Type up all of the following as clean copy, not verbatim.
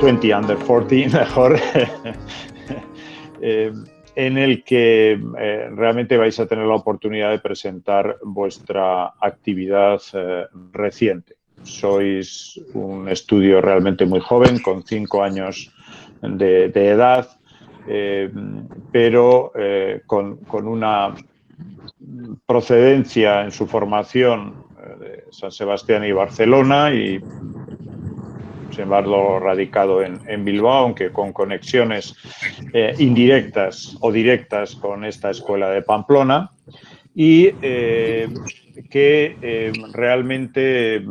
20 under 40, mejor, en el que realmente vais a tener la oportunidad de presentar vuestra actividad reciente. Sois un estudio realmente muy joven, con 5 años de edad, pero con una procedencia en su formación de San Sebastián y Barcelona y, sin embargo, radicado en Bilbao, aunque con conexiones indirectas o directas con esta escuela de Pamplona, y que realmente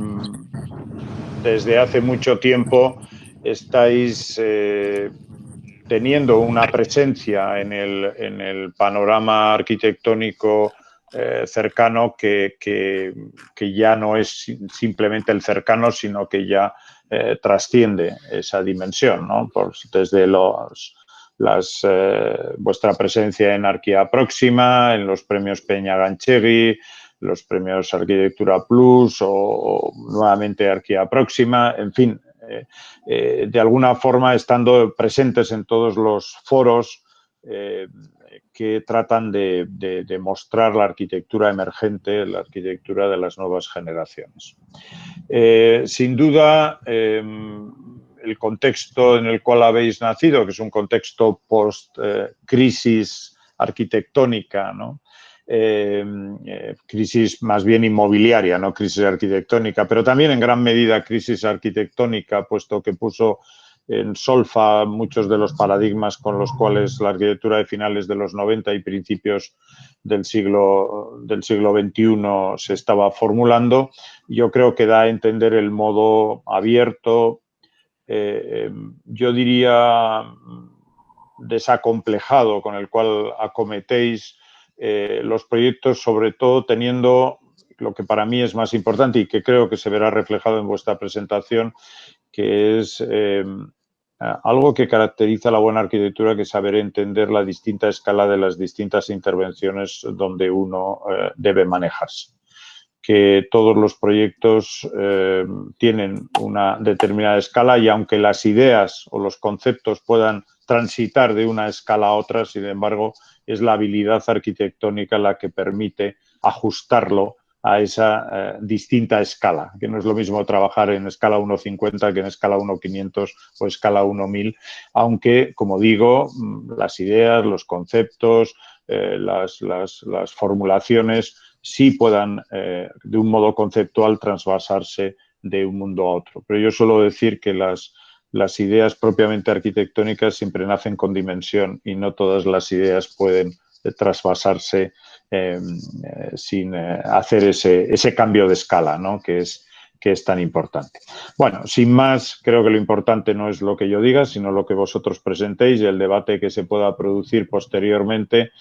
desde hace mucho tiempo estáis teniendo una presencia en el panorama arquitectónico cercano que ya no es simplemente el cercano, sino que ya trasciende esa dimensión, ¿no? Desde vuestra presencia en Arquia Próxima, en los premios Peña Ganchegui, los premios Arquitectura Plus o nuevamente Arquia Próxima, en fin, de alguna forma estando presentes en todos los foros que tratan de mostrar la arquitectura emergente, la arquitectura de las nuevas generaciones. Sin duda, el contexto en el cual habéis nacido, que es un contexto post-crisis arquitectónica, ¿no? Crisis más bien inmobiliaria, no crisis arquitectónica, pero también en gran medida crisis arquitectónica, puesto que puso en solfa muchos de los paradigmas con los cuales la arquitectura de finales de los 90 y principios del siglo XXI se estaba formulando. Yo creo que da a entender el modo abierto, yo diría desacomplejado, con el cual acometéis los proyectos, sobre todo teniendo lo que para mí es más importante y que creo que se verá reflejado en vuestra presentación, que es algo que caracteriza la buena arquitectura, que es saber entender la distinta escala de las distintas intervenciones donde uno debe manejarse. Que todos los proyectos tienen una determinada escala y aunque las ideas o los conceptos puedan transitar de una escala a otra, sin embargo, es la habilidad arquitectónica la que permite ajustarlo a esa distinta escala, que no es lo mismo trabajar en escala 1.50 que en escala 1.500 o escala 1.1000, aunque, como digo, las ideas, los conceptos, las formulaciones sí puedan, de un modo conceptual, trasvasarse de un mundo a otro. Pero yo suelo decir que las ideas propiamente arquitectónicas siempre nacen con dimensión y no todas las ideas pueden trasvasarse sin hacer ese cambio de escala, ¿no? que es tan importante. Bueno, sin más, creo que lo importante no es lo que yo diga, sino lo que vosotros presentéis y el debate que se pueda producir posteriormente.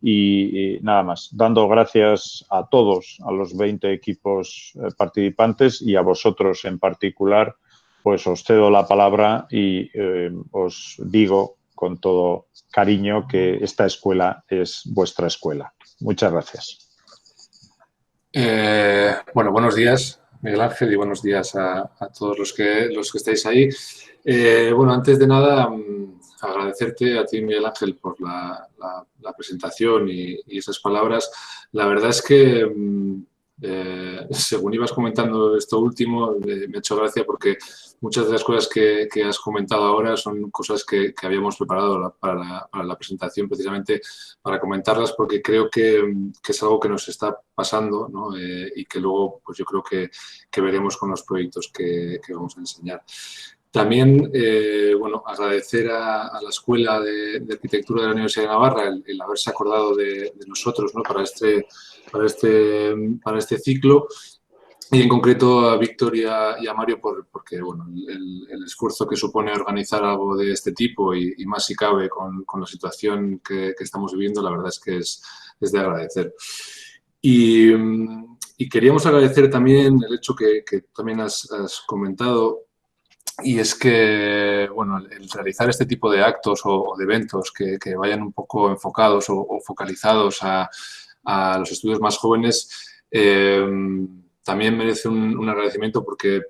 Y nada más, dando gracias a todos, a los 20 equipos participantes y a vosotros en particular, pues os cedo la palabra y os digo con todo cariño que esta escuela es vuestra escuela. Muchas gracias. Bueno, buenos días, Miguel Ángel, y buenos días a todos los que estáis ahí. Bueno, antes de nada, agradecerte a ti, Miguel Ángel, por la presentación y esas palabras. La verdad es que, según ibas comentando esto último, me ha hecho gracia porque muchas de las cosas que has comentado ahora son cosas que habíamos preparado para la presentación, precisamente para comentarlas, porque creo que es algo que nos está pasando, ¿no? Y que luego pues yo creo que veremos con los proyectos que vamos a enseñar. También, bueno, agradecer a la Escuela de Arquitectura de la Universidad de Navarra el haberse acordado de nosotros, ¿no? para este ciclo. Y en concreto a Víctor y a Mario porque bueno, el esfuerzo que supone organizar algo de este tipo y más si cabe con la situación que estamos viviendo, la verdad es que es de agradecer. Y queríamos agradecer también el hecho que también has comentado, y es que, bueno, el realizar este tipo de actos o de eventos que vayan un poco enfocados o focalizados a los estudios más jóvenes, también merece un agradecimiento porque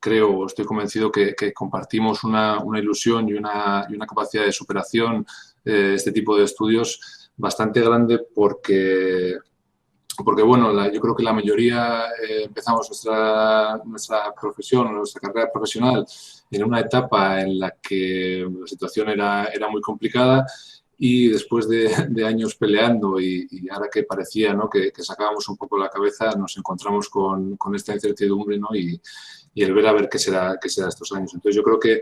creo, estoy convencido que compartimos una ilusión y una capacidad de superación de este tipo de estudios bastante grande porque bueno, yo creo que la mayoría empezamos nuestra profesión, nuestra carrera profesional en una etapa en la que la situación era muy complicada y después de años peleando y ahora que parecía, ¿no?, que sacábamos un poco la cabeza, nos encontramos con esta incertidumbre, ¿no?, y el ver a ver qué será estos años. Entonces yo creo que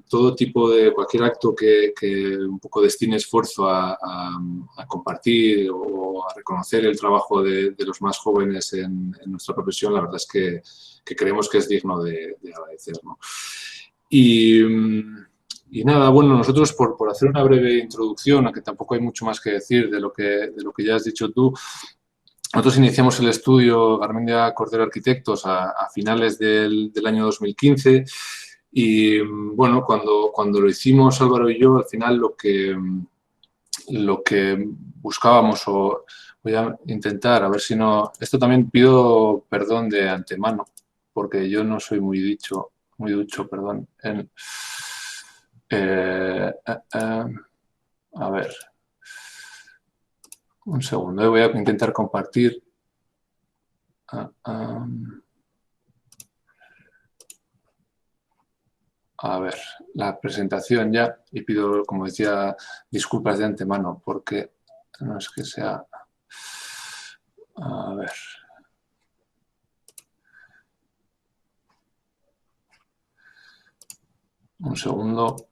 todo tipo de cualquier acto que un poco destine esfuerzo a compartir o a reconocer el trabajo de los más jóvenes en nuestra profesión, la verdad es que creemos que es digno de agradecer, ¿no? Y nada, bueno, nosotros por hacer una breve introducción, aunque tampoco hay mucho más que decir de lo que ya has dicho tú, nosotros iniciamos el estudio Garmendia Cordero Arquitectos a finales del año 2015 y, bueno, cuando lo hicimos Álvaro y yo, al final lo que buscábamos, o voy a intentar, a ver si no... Esto también pido perdón de antemano, porque yo no soy muy ducho, perdón, a ver... Un segundo, voy a intentar compartir. A ver, la presentación ya, y pido, como decía, disculpas de antemano, porque no es que sea... A ver... Un segundo.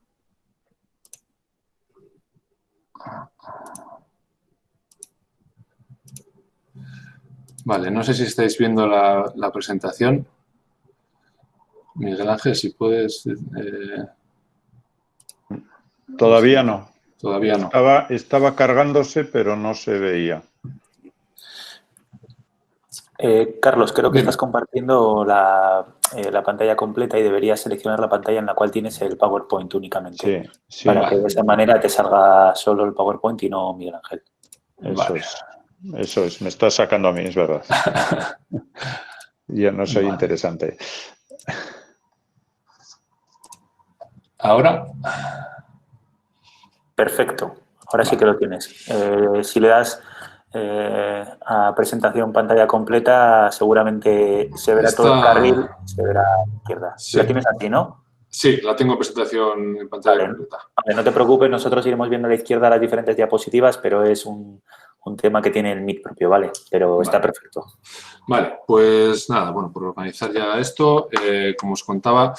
Vale, no sé si estáis viendo la presentación. Miguel Ángel, si puedes... Todavía no. Todavía no. Estaba cargándose, pero no se veía. Carlos, creo que estás compartiendo la pantalla completa y deberías seleccionar la pantalla en la cual tienes el PowerPoint únicamente. Sí, para que de esa manera te salga solo el PowerPoint y no Miguel Ángel. Eso es. Me estás sacando a mí, es verdad. Yo no soy interesante. ¿Ahora? Perfecto. Ahora sí que lo tienes. Si le das a presentación pantalla completa, seguramente se verá todo el carril, se verá a la izquierda. Sí. La tienes aquí, ¿no? Sí, la tengo presentación en pantalla completa. Vale, no te preocupes, nosotros iremos viendo a la izquierda las diferentes diapositivas, pero es un tema que tiene el MIC propio, ¿vale? Pero está perfecto. Vale, pues nada, bueno, por organizar ya esto, como os contaba,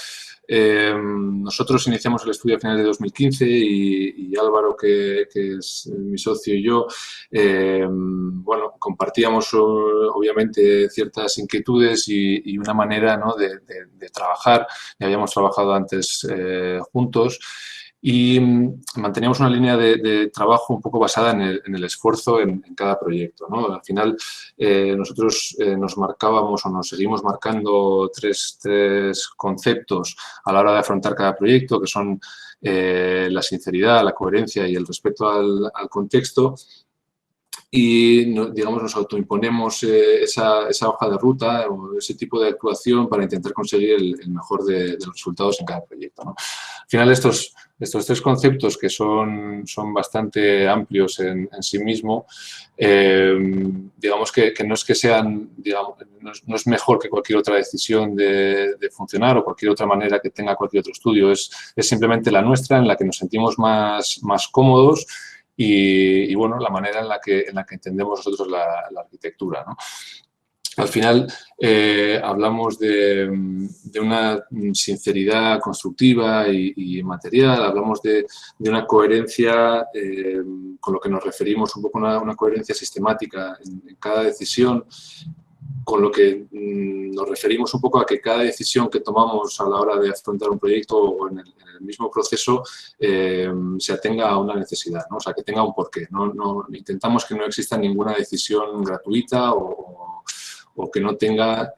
nosotros iniciamos el estudio a finales de 2015 y Álvaro, que es mi socio, y yo, bueno, compartíamos obviamente ciertas inquietudes y una manera, ¿no?, de trabajar. Ya habíamos trabajado antes juntos y manteníamos una línea de trabajo un poco basada en el esfuerzo en cada proyecto, ¿no? Al final, nosotros nos marcábamos o nos seguimos marcando tres conceptos a la hora de afrontar cada proyecto, que son la sinceridad, la coherencia y el respeto al contexto. Y, digamos, nos autoimponemos esa hoja de ruta o ese tipo de actuación para intentar conseguir el mejor de los resultados en cada proyecto, ¿no? Al final, estos tres conceptos, que son bastante amplios en sí mismo, digamos que no es que sean, digamos, no es mejor que cualquier otra decisión de funcionar o cualquier otra manera que tenga cualquier otro estudio. Es simplemente la nuestra, en la que nos sentimos más cómodos y bueno, la manera en la que entendemos nosotros la arquitectura, ¿no? Al final, hablamos de una sinceridad constructiva y material, hablamos de una coherencia, con lo que nos referimos un poco a una coherencia sistemática en cada decisión, con lo que nos referimos un poco a que cada decisión que tomamos a la hora de afrontar un proyecto o en el mismo proceso se atenga a una necesidad, ¿no? O sea, que tenga un porqué. No intentamos que no exista ninguna decisión gratuita o que no tenga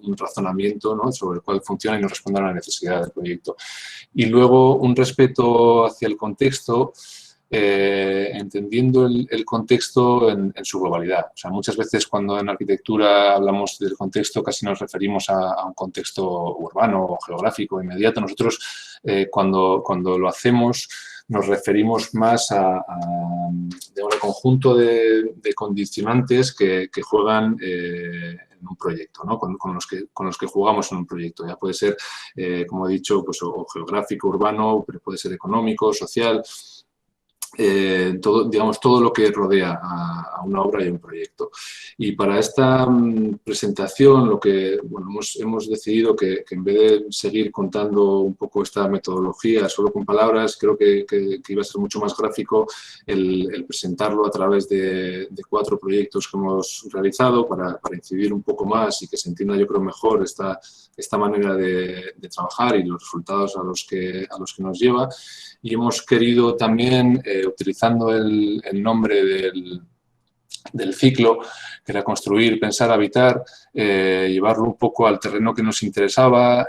un razonamiento, ¿no?, sobre el cual funciona y no responda a la necesidad del proyecto. Y luego un respeto hacia el contexto, entendiendo el contexto en su globalidad. O sea, muchas veces cuando en arquitectura hablamos del contexto casi nos referimos a un contexto urbano o geográfico inmediato. Nosotros cuando lo hacemos nos referimos más a un conjunto de condicionantes que juegan en un proyecto, ¿no? con los que jugamos en un proyecto. Ya puede ser, como he dicho, pues, o geográfico, urbano, pero puede ser económico, social, todo lo que rodea a una obra y a un proyecto. Y para esta presentación hemos decidido que en vez de seguir contando un poco esta metodología solo con palabras, creo que iba a ser mucho más gráfico el presentarlo a través de 4 proyectos que hemos realizado para incidir un poco más y que se entienda, yo creo, mejor esta manera de trabajar y los resultados a los que nos lleva. Y hemos querido también, utilizando el nombre del ciclo, que era construir, pensar, habitar, llevarlo un poco al terreno que nos interesaba,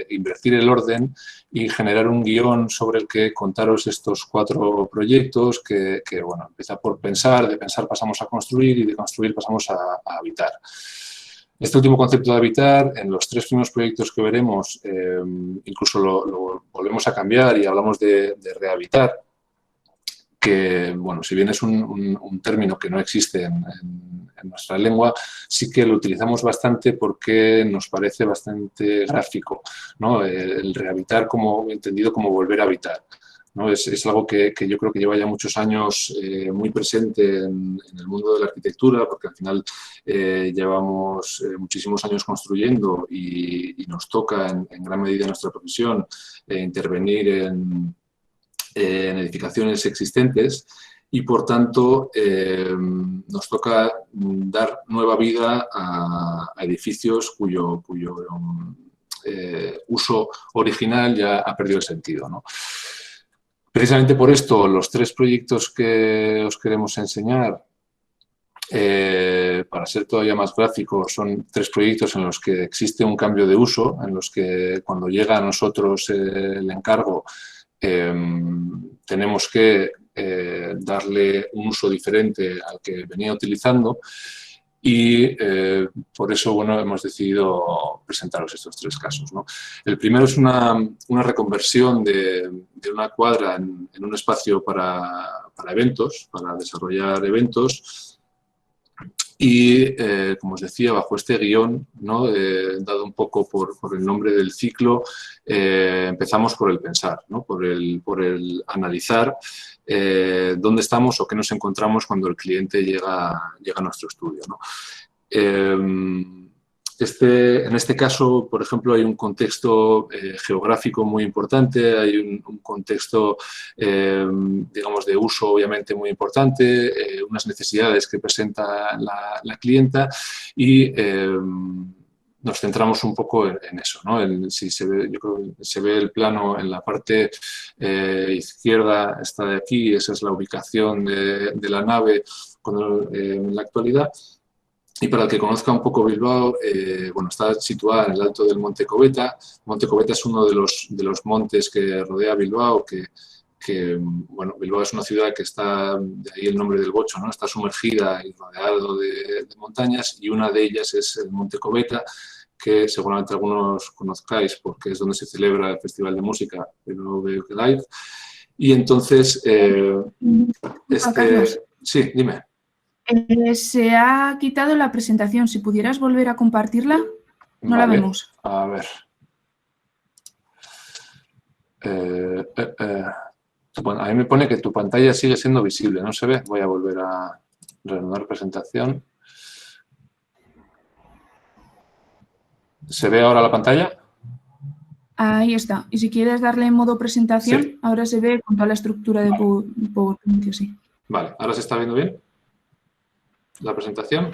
invertir el orden y generar un guión sobre el que contaros estos 4 proyectos que empieza por pensar, de pensar pasamos a construir y de construir pasamos a habitar. Este último concepto de habitar, en los 3 primeros proyectos que veremos, incluso lo volvemos a cambiar y hablamos de rehabitar, que, bueno, si bien es un término que no existe en nuestra lengua, sí que lo utilizamos bastante porque nos parece bastante gráfico, ¿no? El rehabitar entendido como volver a habitar, ¿no? Es algo que yo creo que lleva ya muchos años muy presente en el mundo de la arquitectura, porque al final llevamos muchísimos años construyendo y nos toca en gran medida en nuestra profesión intervenir en edificaciones existentes y, por tanto, nos toca dar nueva vida a edificios cuyo uso original ya ha perdido el sentido, ¿no? Precisamente por esto, los 3 proyectos que os queremos enseñar, para ser todavía más gráficos, son 3 proyectos en los que existe un cambio de uso, en los que cuando llega a nosotros el encargo, tenemos que darle un uso diferente al que venía utilizando y por eso, bueno, hemos decidido presentaros estos 3 casos, ¿no? El primero es una reconversión de una cuadra en un espacio para eventos, para desarrollar eventos. Y, como os decía, bajo este guión, ¿no? Dado un poco por el nombre del ciclo, empezamos por el pensar, ¿no? por el analizar dónde estamos o qué nos encontramos cuando el cliente llega a nuestro estudio, ¿no? En este caso, por ejemplo, hay un contexto geográfico muy importante, hay un contexto, digamos, de uso obviamente muy importante, unas necesidades que presenta la clienta y nos centramos un poco en eso, ¿no? Si se ve, yo creo que se ve el plano en la parte izquierda, está de aquí, esa es la ubicación de la nave en la actualidad. Y para el que conozca un poco Bilbao, bueno, está situada en el alto del Monte Coveta. Monte Coveta es uno de los montes que rodea Bilbao, bueno, Bilbao es una ciudad que está, de ahí el nombre del bocho, ¿no? Está sumergida y rodeado de montañas, y una de ellas es el Monte Coveta, que seguramente algunos conozcáis porque es donde se celebra el Festival de Música BBVA Live. Y entonces, sí, dime. Se ha quitado la presentación. Si pudieras volver a compartirla, no la vemos. A ver. Bueno, a mí me pone que tu pantalla sigue siendo visible, ¿no se ve? Voy a volver a reanudar presentación. ¿Se ve ahora la pantalla? Ahí está. Y si quieres darle en modo presentación, sí. Ahora se ve con toda la estructura de PowerPoint, sí. Vale, ¿ahora se está viendo bien la presentación?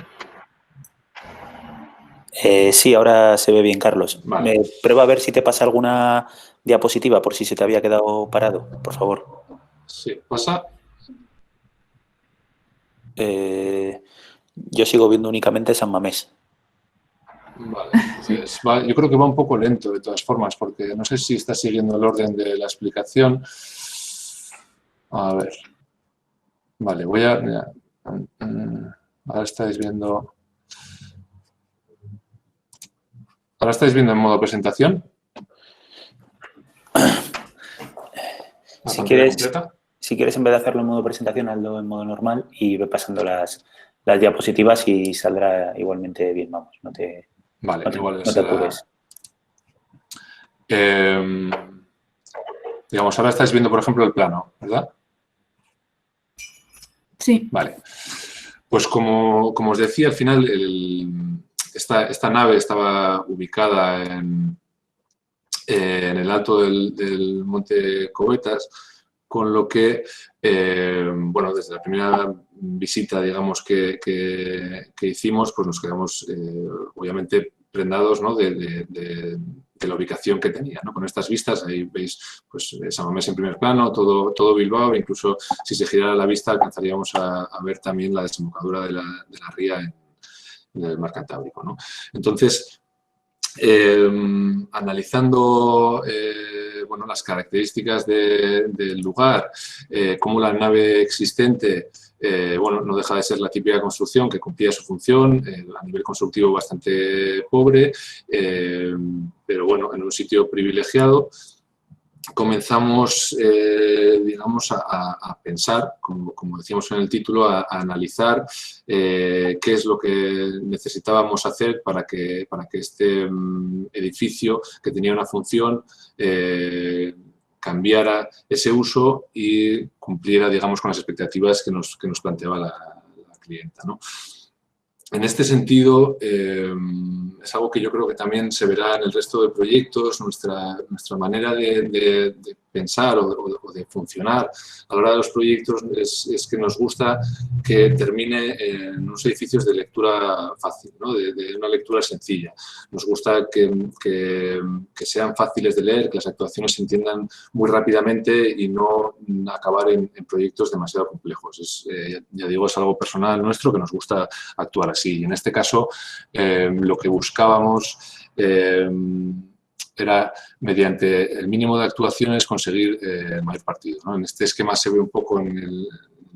Sí, ahora se ve bien, Carlos. Vale. Prueba a ver si te pasa alguna diapositiva, por si se te había quedado parado, por favor. Sí, ¿pasa? Yo sigo viendo únicamente San Mamés. Vale, pues yo creo que va un poco lento de todas formas, porque no sé si está siguiendo el orden de la explicación. A ver, Vale, voy a... Mira, ahora estáis viendo... ¿Ahora estáis viendo en modo presentación? Si quieres, en vez de hacerlo en modo presentación, hazlo en modo normal y ve pasando las diapositivas y saldrá igualmente bien, vamos. No te apures. Digamos, ahora estáis viendo, por ejemplo, el plano, ¿verdad? Sí. Vale. Pues como os decía, al final esta nave estaba ubicada en el alto del Monte Covetas, con lo que, bueno, desde la primera visita, digamos, que hicimos, pues nos quedamos, obviamente, prendados, ¿no?, de la ubicación que tenía, ¿no? Con estas vistas, ahí veis, pues, San Mamés en primer plano, todo Bilbao, incluso si se girara la vista alcanzaríamos a ver también la desembocadura de la ría en el mar Cantábrico, ¿no? Entonces, analizando bueno, las características del lugar, cómo la nave existente bueno, no deja de ser la típica construcción que cumplía su función, a nivel constructivo bastante pobre, pero bueno, en un sitio privilegiado. Comenzamos, digamos, a pensar, como decíamos en el título, a analizar qué es lo que necesitábamos hacer para que este edificio, que tenía una función, cambiara ese uso y cumpliera, digamos, con las expectativas que nos planteaba la clienta, ¿no? En este sentido, es algo que yo creo que también se verá en el resto de proyectos, nuestra manera de pensar o de funcionar a la hora de los proyectos es que nos gusta que termine en unos edificios de lectura fácil, ¿no? de una lectura sencilla. Nos gusta que sean fáciles de leer, que las actuaciones se entiendan muy rápidamente y no acabar en proyectos demasiado complejos. Ya digo, es algo personal nuestro que nos gusta actuar así. Y en este caso, lo que buscábamos era, mediante el mínimo de actuaciones, conseguir el mayor partido, ¿no? En este esquema se ve un poco en el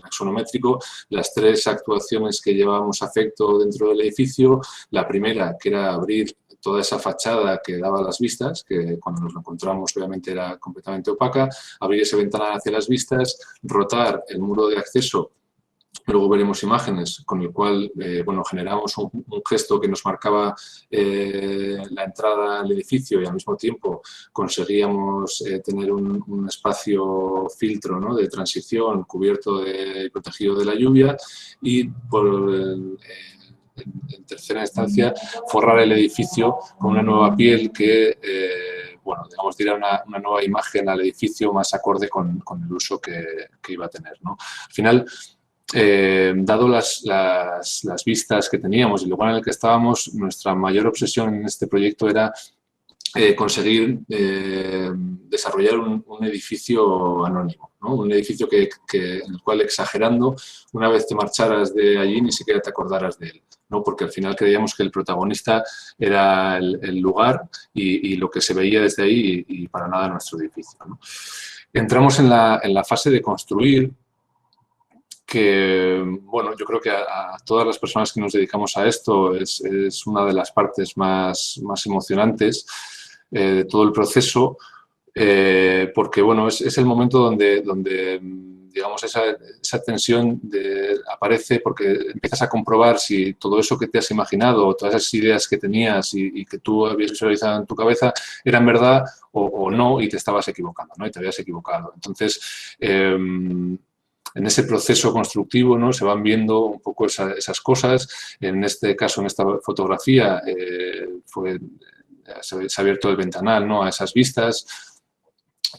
axonométrico las 3 actuaciones que llevábamos a efecto dentro del edificio. La primera, que era abrir toda esa fachada que daba a las vistas, que cuando nos lo encontramos obviamente era completamente opaca, abrir ese ventanal hacia las vistas, rotar el muro de acceso. Luego veremos imágenes con el cual bueno, generamos un gesto que nos marcaba la entrada al edificio y al mismo tiempo conseguíamos tener un espacio filtro, ¿no?, de transición cubierto y protegido de la lluvia y en tercera instancia forrar el edificio con una nueva piel que bueno, digamos, diera una nueva imagen al edificio más acorde con el uso que iba a tener, ¿no? Al final, dado las vistas que teníamos y el lugar en el que estábamos, nuestra mayor obsesión en este proyecto era conseguir desarrollar un edificio anónimo, ¿no? Un edificio en el cual, exagerando, una vez te marcharas de allí ni siquiera te acordaras de él, ¿no? Porque al final creíamos que el protagonista era el lugar y lo que se veía desde ahí y para nada nuestro edificio, ¿no? Entramos en la fase de construir, que, bueno, yo creo que a todas las personas que nos dedicamos a esto es una de las partes más emocionantes de todo el proceso, porque, bueno, es el momento donde digamos, esa tensión aparece porque empiezas a comprobar si todo eso que te has imaginado, todas esas ideas que tenías y que tú habías visualizado en tu cabeza eran verdad o no, y te estabas equivocando, ¿no? Y te habías equivocado. Entonces, en ese proceso constructivo, ¿no?, se van viendo un poco esas cosas. En este caso, en esta fotografía, se ha abierto el ventanal, ¿no?, a esas vistas.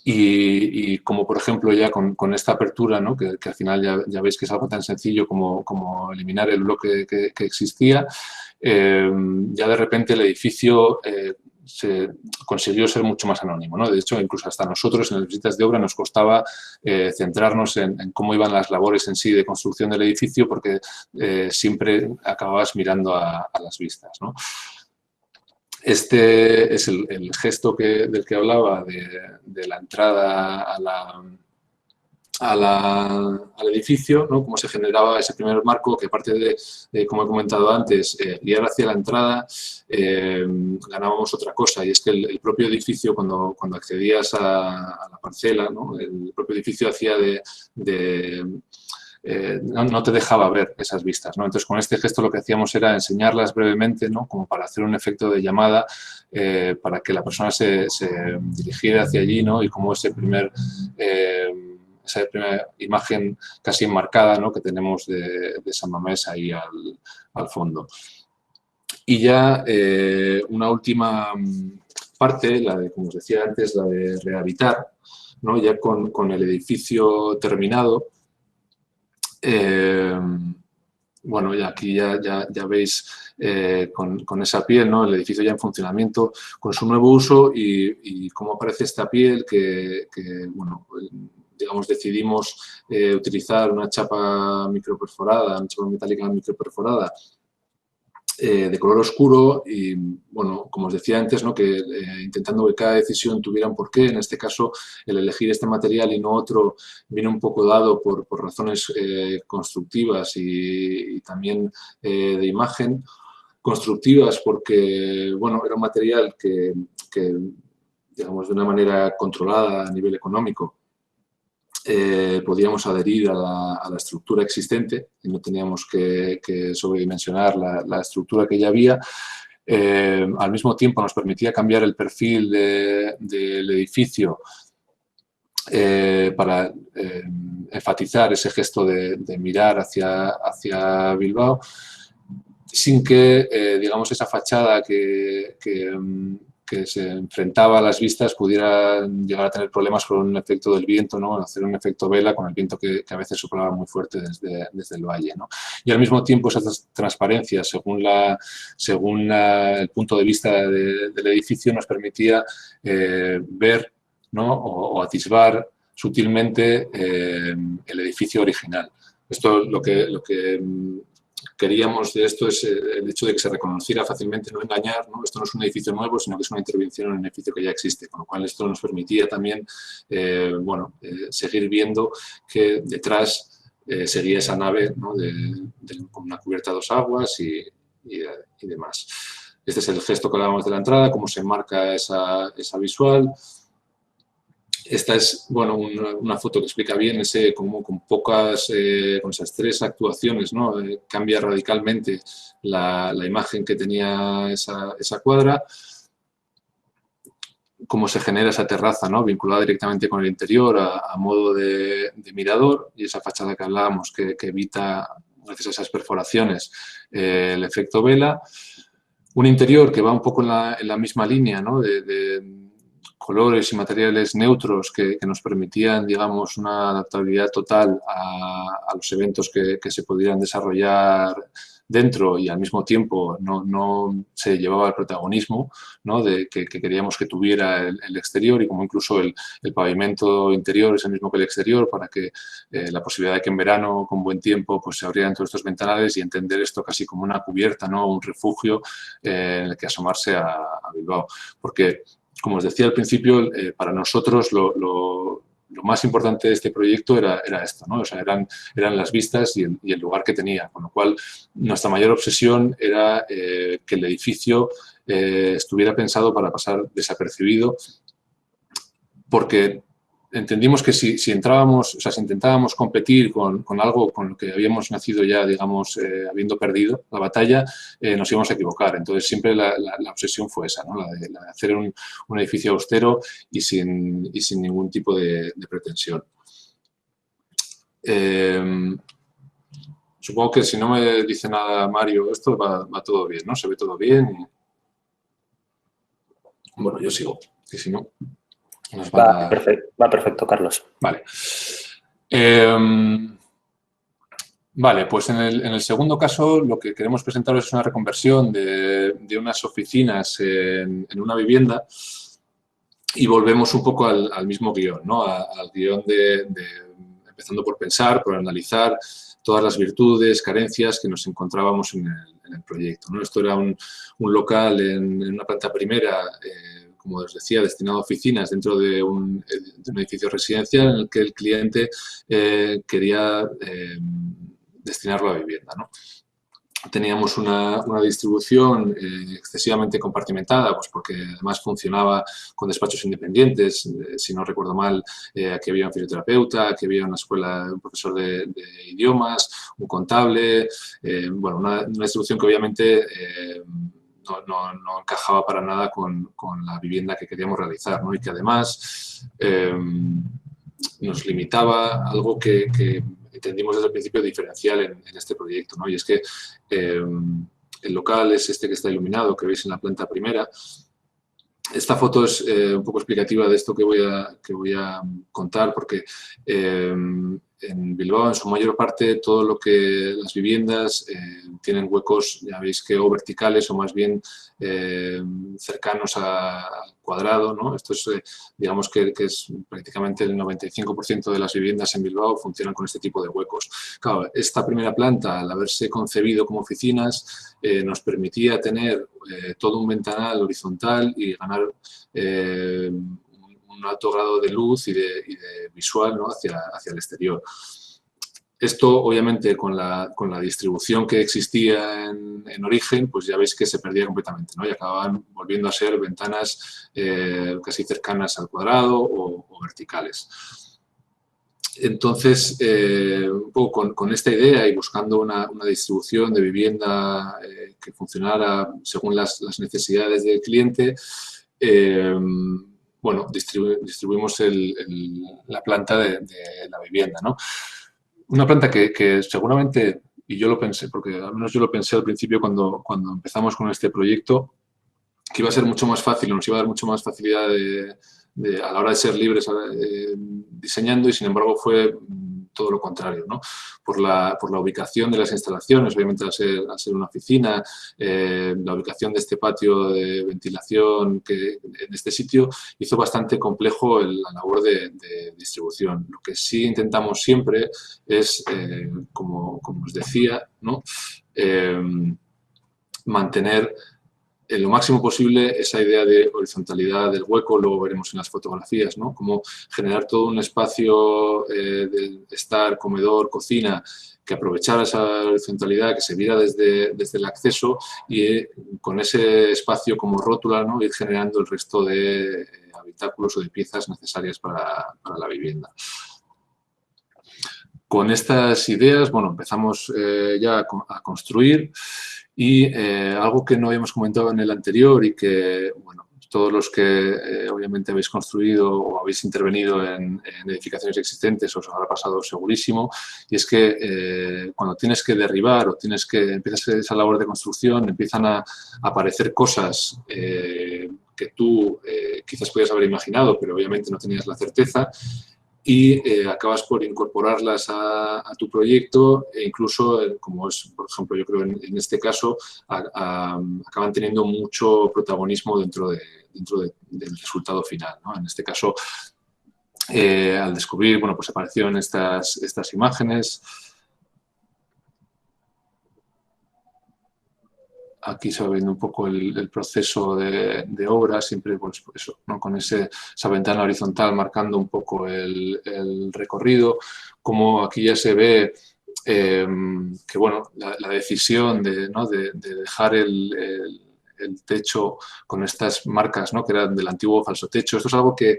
Y como, por ejemplo, ya con esta apertura, ¿no?, que al final ya veis que es algo tan sencillo como eliminar el bloque que existía, ya de repente el edificio se consiguió ser mucho más anónimo, ¿no? De hecho, incluso hasta nosotros en las visitas de obra nos costaba centrarnos en cómo iban las labores en sí de construcción del edificio, porque siempre acababas mirando a las vistas, ¿no? Este es el gesto del que hablaba, de la entrada al edificio, ¿no? Cómo se generaba ese primer marco, que aparte de como he comentado antes, guiar hacia la entrada, ganábamos otra cosa, y es que el propio edificio, cuando accedías a la parcela, ¿no? El propio edificio hacía no te dejaba ver esas vistas, ¿no? Entonces, con este gesto lo que hacíamos era enseñarlas brevemente, ¿no? Como para hacer un efecto de llamada, para que la persona se dirigiera hacia allí, ¿no? Y como esa primera imagen casi enmarcada, ¿no? Que tenemos de San Mamés ahí al fondo. Y ya una última parte, la de, como os decía antes, la de rehabilitar, ¿no? Ya con el edificio terminado. Bueno, ya aquí ya veis con esa piel, ¿no? El edificio ya en funcionamiento, con su nuevo uso y cómo aparece esta piel que bueno, digamos, decidimos utilizar una chapa microperforada, una chapa metálica microperforada de color oscuro y, bueno, como os decía antes, ¿no? Que intentando que cada decisión tuviera un porqué. En este caso, el elegir este material y no otro viene un poco dado por razones constructivas y también de imagen. Constructivas porque, bueno, era un material que, digamos, de una manera controlada a nivel económico, podíamos adherir a la estructura existente y no teníamos que sobredimensionar la estructura que ya había. Al mismo tiempo nos permitía cambiar el perfil del edificio para enfatizar ese gesto de mirar hacia Bilbao, sin que, digamos, esa fachada que se enfrentaba a las vistas pudiera llegar a tener problemas con un efecto del viento, ¿no? Hacer un efecto vela con el viento que a veces soplaba muy fuerte desde el valle, ¿no? Y al mismo tiempo esa transparencia, según el punto de vista del edificio, nos permitía ver, ¿no? o atisbar sutilmente el edificio original. Esto lo que queríamos de esto es el hecho de que se reconociera fácilmente, no engañar, ¿no? Esto no es un edificio nuevo, sino que es una intervención en un edificio que ya existe, con lo cual esto nos permitía también bueno, seguir viendo que detrás seguía esa nave, ¿no? con una cubierta a 2 aguas y demás. Este es el gesto que hablábamos de la entrada, cómo se enmarca esa visual. Esta es, bueno, una foto que explica bien ese cómo con esas 3 actuaciones, ¿no? Cambia radicalmente la imagen que tenía esa cuadra, cómo se genera esa terraza, ¿no? Vinculada directamente con el interior a modo de mirador, y esa fachada que hablábamos que evita, gracias a esas perforaciones, el efecto vela. Un interior que va un poco en la misma línea, ¿no? de colores y materiales neutros que nos permitían, digamos, una adaptabilidad total a los eventos que se pudieran desarrollar dentro, y al mismo tiempo no se llevaba el protagonismo, ¿no? que queríamos que tuviera el exterior, y como incluso el pavimento interior es el mismo que el exterior, para que la posibilidad de que en verano, con buen tiempo, pues se abrieran todos estos ventanales y entender esto casi como una cubierta, ¿no? Un refugio en el que asomarse a Bilbao. Porque, como os decía al principio, para nosotros lo más importante de este proyecto era esto, ¿no? O sea, eran las vistas y el lugar que tenía, con lo cual nuestra mayor obsesión era que el edificio estuviera pensado para pasar desapercibido, porque entendimos que si entrábamos, o sea, si intentábamos competir con algo con lo que habíamos nacido ya, digamos, habiendo perdido la batalla, nos íbamos a equivocar. Entonces, siempre la obsesión fue esa, ¿no? La de hacer un edificio austero y sin ningún tipo de pretensión. Supongo que si no me dice nada Mario, esto va todo bien, ¿no? Se ve todo bien. Bueno, yo sigo, y si no... Va perfecto, Carlos. Vale. Vale, pues en el segundo caso lo que queremos presentaros es una reconversión de unas oficinas en una vivienda, y volvemos un poco al mismo guión, ¿no? Al guión de empezando por pensar, por analizar todas las virtudes, carencias que nos encontrábamos en el proyecto, ¿no? Esto era un local en una planta primera, como os decía, destinado a oficinas dentro de un edificio residencial en el que el cliente quería destinarlo a vivienda, ¿no? Teníamos una distribución excesivamente compartimentada, pues porque además funcionaba con despachos independientes. Si no recuerdo mal, aquí había un fisioterapeuta, aquí había una escuela, un profesor de idiomas, un contable, bueno, una distribución que obviamente no encajaba para nada con la vivienda que queríamos realizar, ¿no? Y que además nos limitaba algo que entendimos desde el principio diferencial en este proyecto, ¿no? Y es que el local es este que está iluminado, que veis en la planta primera. Esta foto es un poco explicativa de esto que voy a contar, porque en Bilbao, en su mayor parte, todo lo que las viviendas tienen huecos, ya veis que o verticales o más bien cercanos al cuadrado, ¿no? Esto es, digamos que es prácticamente el 95% de las viviendas en Bilbao funcionan con este tipo de huecos. Claro, esta primera planta, al haberse concebido como oficinas, nos permitía tener todo un ventanal horizontal y ganar un alto grado de luz y de visual, ¿no? hacia el exterior. Esto, obviamente, con la distribución que existía en origen, pues ya veis que se perdía completamente, ¿no? Y acababan volviendo a ser ventanas casi cercanas al cuadrado o verticales. Entonces, un poco con esta idea y buscando una distribución de vivienda que funcionara según las necesidades del cliente, bueno, distribuimos la planta de la vivienda, ¿no? Una planta que seguramente, y yo lo pensé, porque al menos yo lo pensé al principio cuando empezamos con este proyecto, que iba a ser mucho más fácil, nos iba a dar mucho más facilidad a la hora de ser libres diseñando, y sin embargo fue todo lo contrario, ¿no? Por la ubicación de las instalaciones, obviamente al ser una oficina, la ubicación de este patio de ventilación que en este sitio hizo bastante complejo la labor de distribución. Lo que sí intentamos siempre es, como os decía, ¿no? Mantener en lo máximo posible esa idea de horizontalidad del hueco. Luego veremos en las fotografías, ¿no? Cómo generar todo un espacio de estar, comedor, cocina, que aprovechara esa horizontalidad, que se viera desde el acceso y con ese espacio como rótula, ¿no? Ir generando el resto de habitáculos o de piezas necesarias para la vivienda. Con estas ideas, bueno, empezamos ya a construir. Y algo que no habíamos comentado en el anterior y que, bueno, todos los que obviamente habéis construido o habéis intervenido en edificaciones existentes os habrá pasado segurísimo, y es que cuando tienes que derribar o empiezas esa labor de construcción, empiezan a aparecer cosas que tú quizás podías haber imaginado, pero obviamente no tenías la certeza, y acabas por incorporarlas a tu proyecto e incluso, como es, por ejemplo, yo creo en este caso, acaban teniendo mucho protagonismo dentro del resultado final, ¿no? En este caso, al descubrir, bueno, pues aparecieron estas imágenes. Aquí se va viendo un poco el proceso de obra, siempre pues eso, ¿no? Con esa ventana horizontal marcando un poco el recorrido. Como aquí ya se ve que, bueno, la decisión de dejar el techo con estas marcas, ¿no? Que eran del antiguo falso techo. Esto es algo que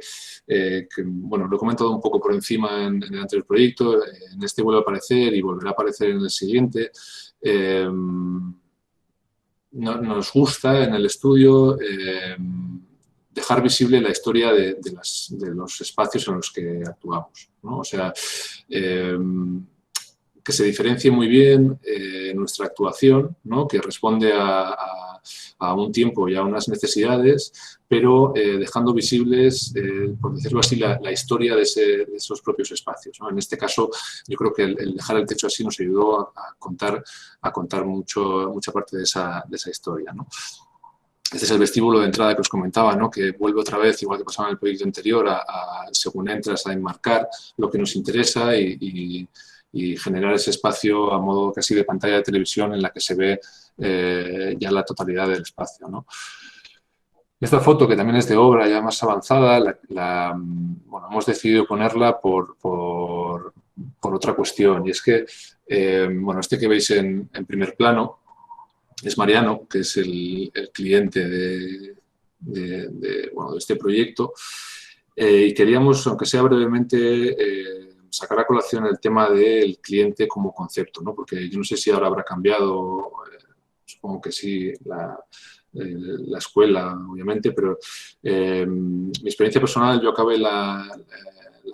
bueno, lo he comentado un poco por encima en el anterior proyecto. En este vuelve a aparecer y volverá a aparecer en el siguiente. Nos gusta en el estudio dejar visible la historia de los espacios en los que actuamos, ¿no? O sea, que se diferencie muy bien nuestra actuación, ¿no? Que responde a un tiempo y a unas necesidades, pero dejando visibles, por decirlo así, la historia de esos propios espacios, ¿no? En este caso, yo creo que el dejar el techo así nos ayudó a contar mucha parte de esa historia, ¿no? Este es el vestíbulo de entrada que os comentaba, ¿no? Que vuelve otra vez, igual que pasaba en el proyecto anterior, según entras, a enmarcar lo que nos interesa y generar ese espacio a modo casi de pantalla de televisión en la que se ve ya la totalidad del espacio, ¿no? Esta foto, que también es de obra ya más avanzada, bueno, hemos decidido ponerla por otra cuestión. Y es que, bueno, este que veis en primer plano es Mariano, que es el cliente de este proyecto. Y queríamos, aunque sea brevemente, sacar a colación el tema del cliente como concepto, ¿no? Porque yo no sé si ahora habrá cambiado, supongo que sí, la escuela, obviamente, pero mi experiencia personal, yo acabé la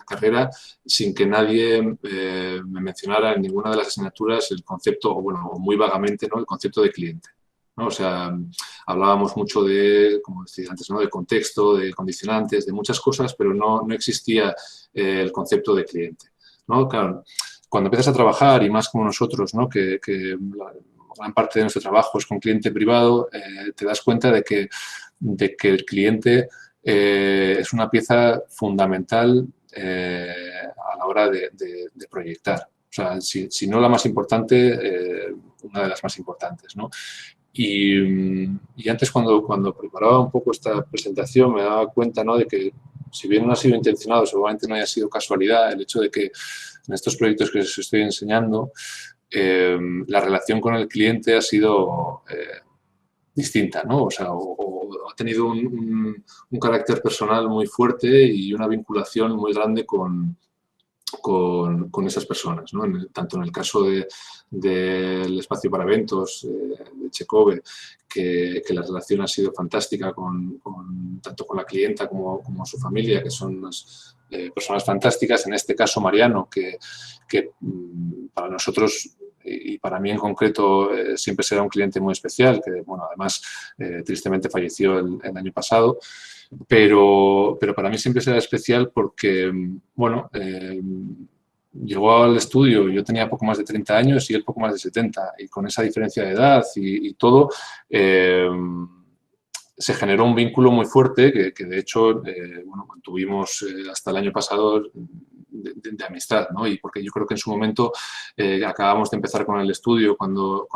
carrera sin que nadie me mencionara en ninguna de las asignaturas el concepto, o bueno, muy vagamente, ¿no?, el concepto de cliente, ¿no? O sea, hablábamos mucho de, como decía antes, ¿no?, de contexto, de condicionantes, de muchas cosas, pero no existía el concepto de cliente, ¿no? Claro, cuando empiezas a trabajar, y más como nosotros, ¿no?, que gran parte de nuestro trabajo es con cliente privado, te das cuenta de que el cliente es una pieza fundamental a la hora de proyectar. O sea, si no la más importante, una de las más importantes, ¿no? Y antes, cuando preparaba un poco esta presentación, me daba cuenta, ¿no?, de que, si bien no ha sido intencionado, seguramente no haya sido casualidad el hecho de que en estos proyectos que os estoy enseñando, la relación con el cliente ha sido distinta, ¿no? O sea, ha tenido un carácter personal muy fuerte y una vinculación muy grande con esas personas, ¿no? Tanto en el caso del espacio para eventos de Chekove, que la relación ha sido fantástica tanto con la clienta como su familia, que son unas personas fantásticas. En este caso, Mariano, que para nosotros y para mí en concreto siempre será un cliente muy especial, que, bueno, además tristemente falleció el año pasado. Pero para mí siempre será especial porque, bueno, llegó al estudio, yo tenía poco más de 30 años y él poco más de 70, y con esa diferencia de edad y todo, se generó un vínculo muy fuerte que de hecho, bueno, mantuvimos hasta el año pasado de amistad, ¿no? Y porque yo creo que en su momento acabamos de empezar con el estudio cuando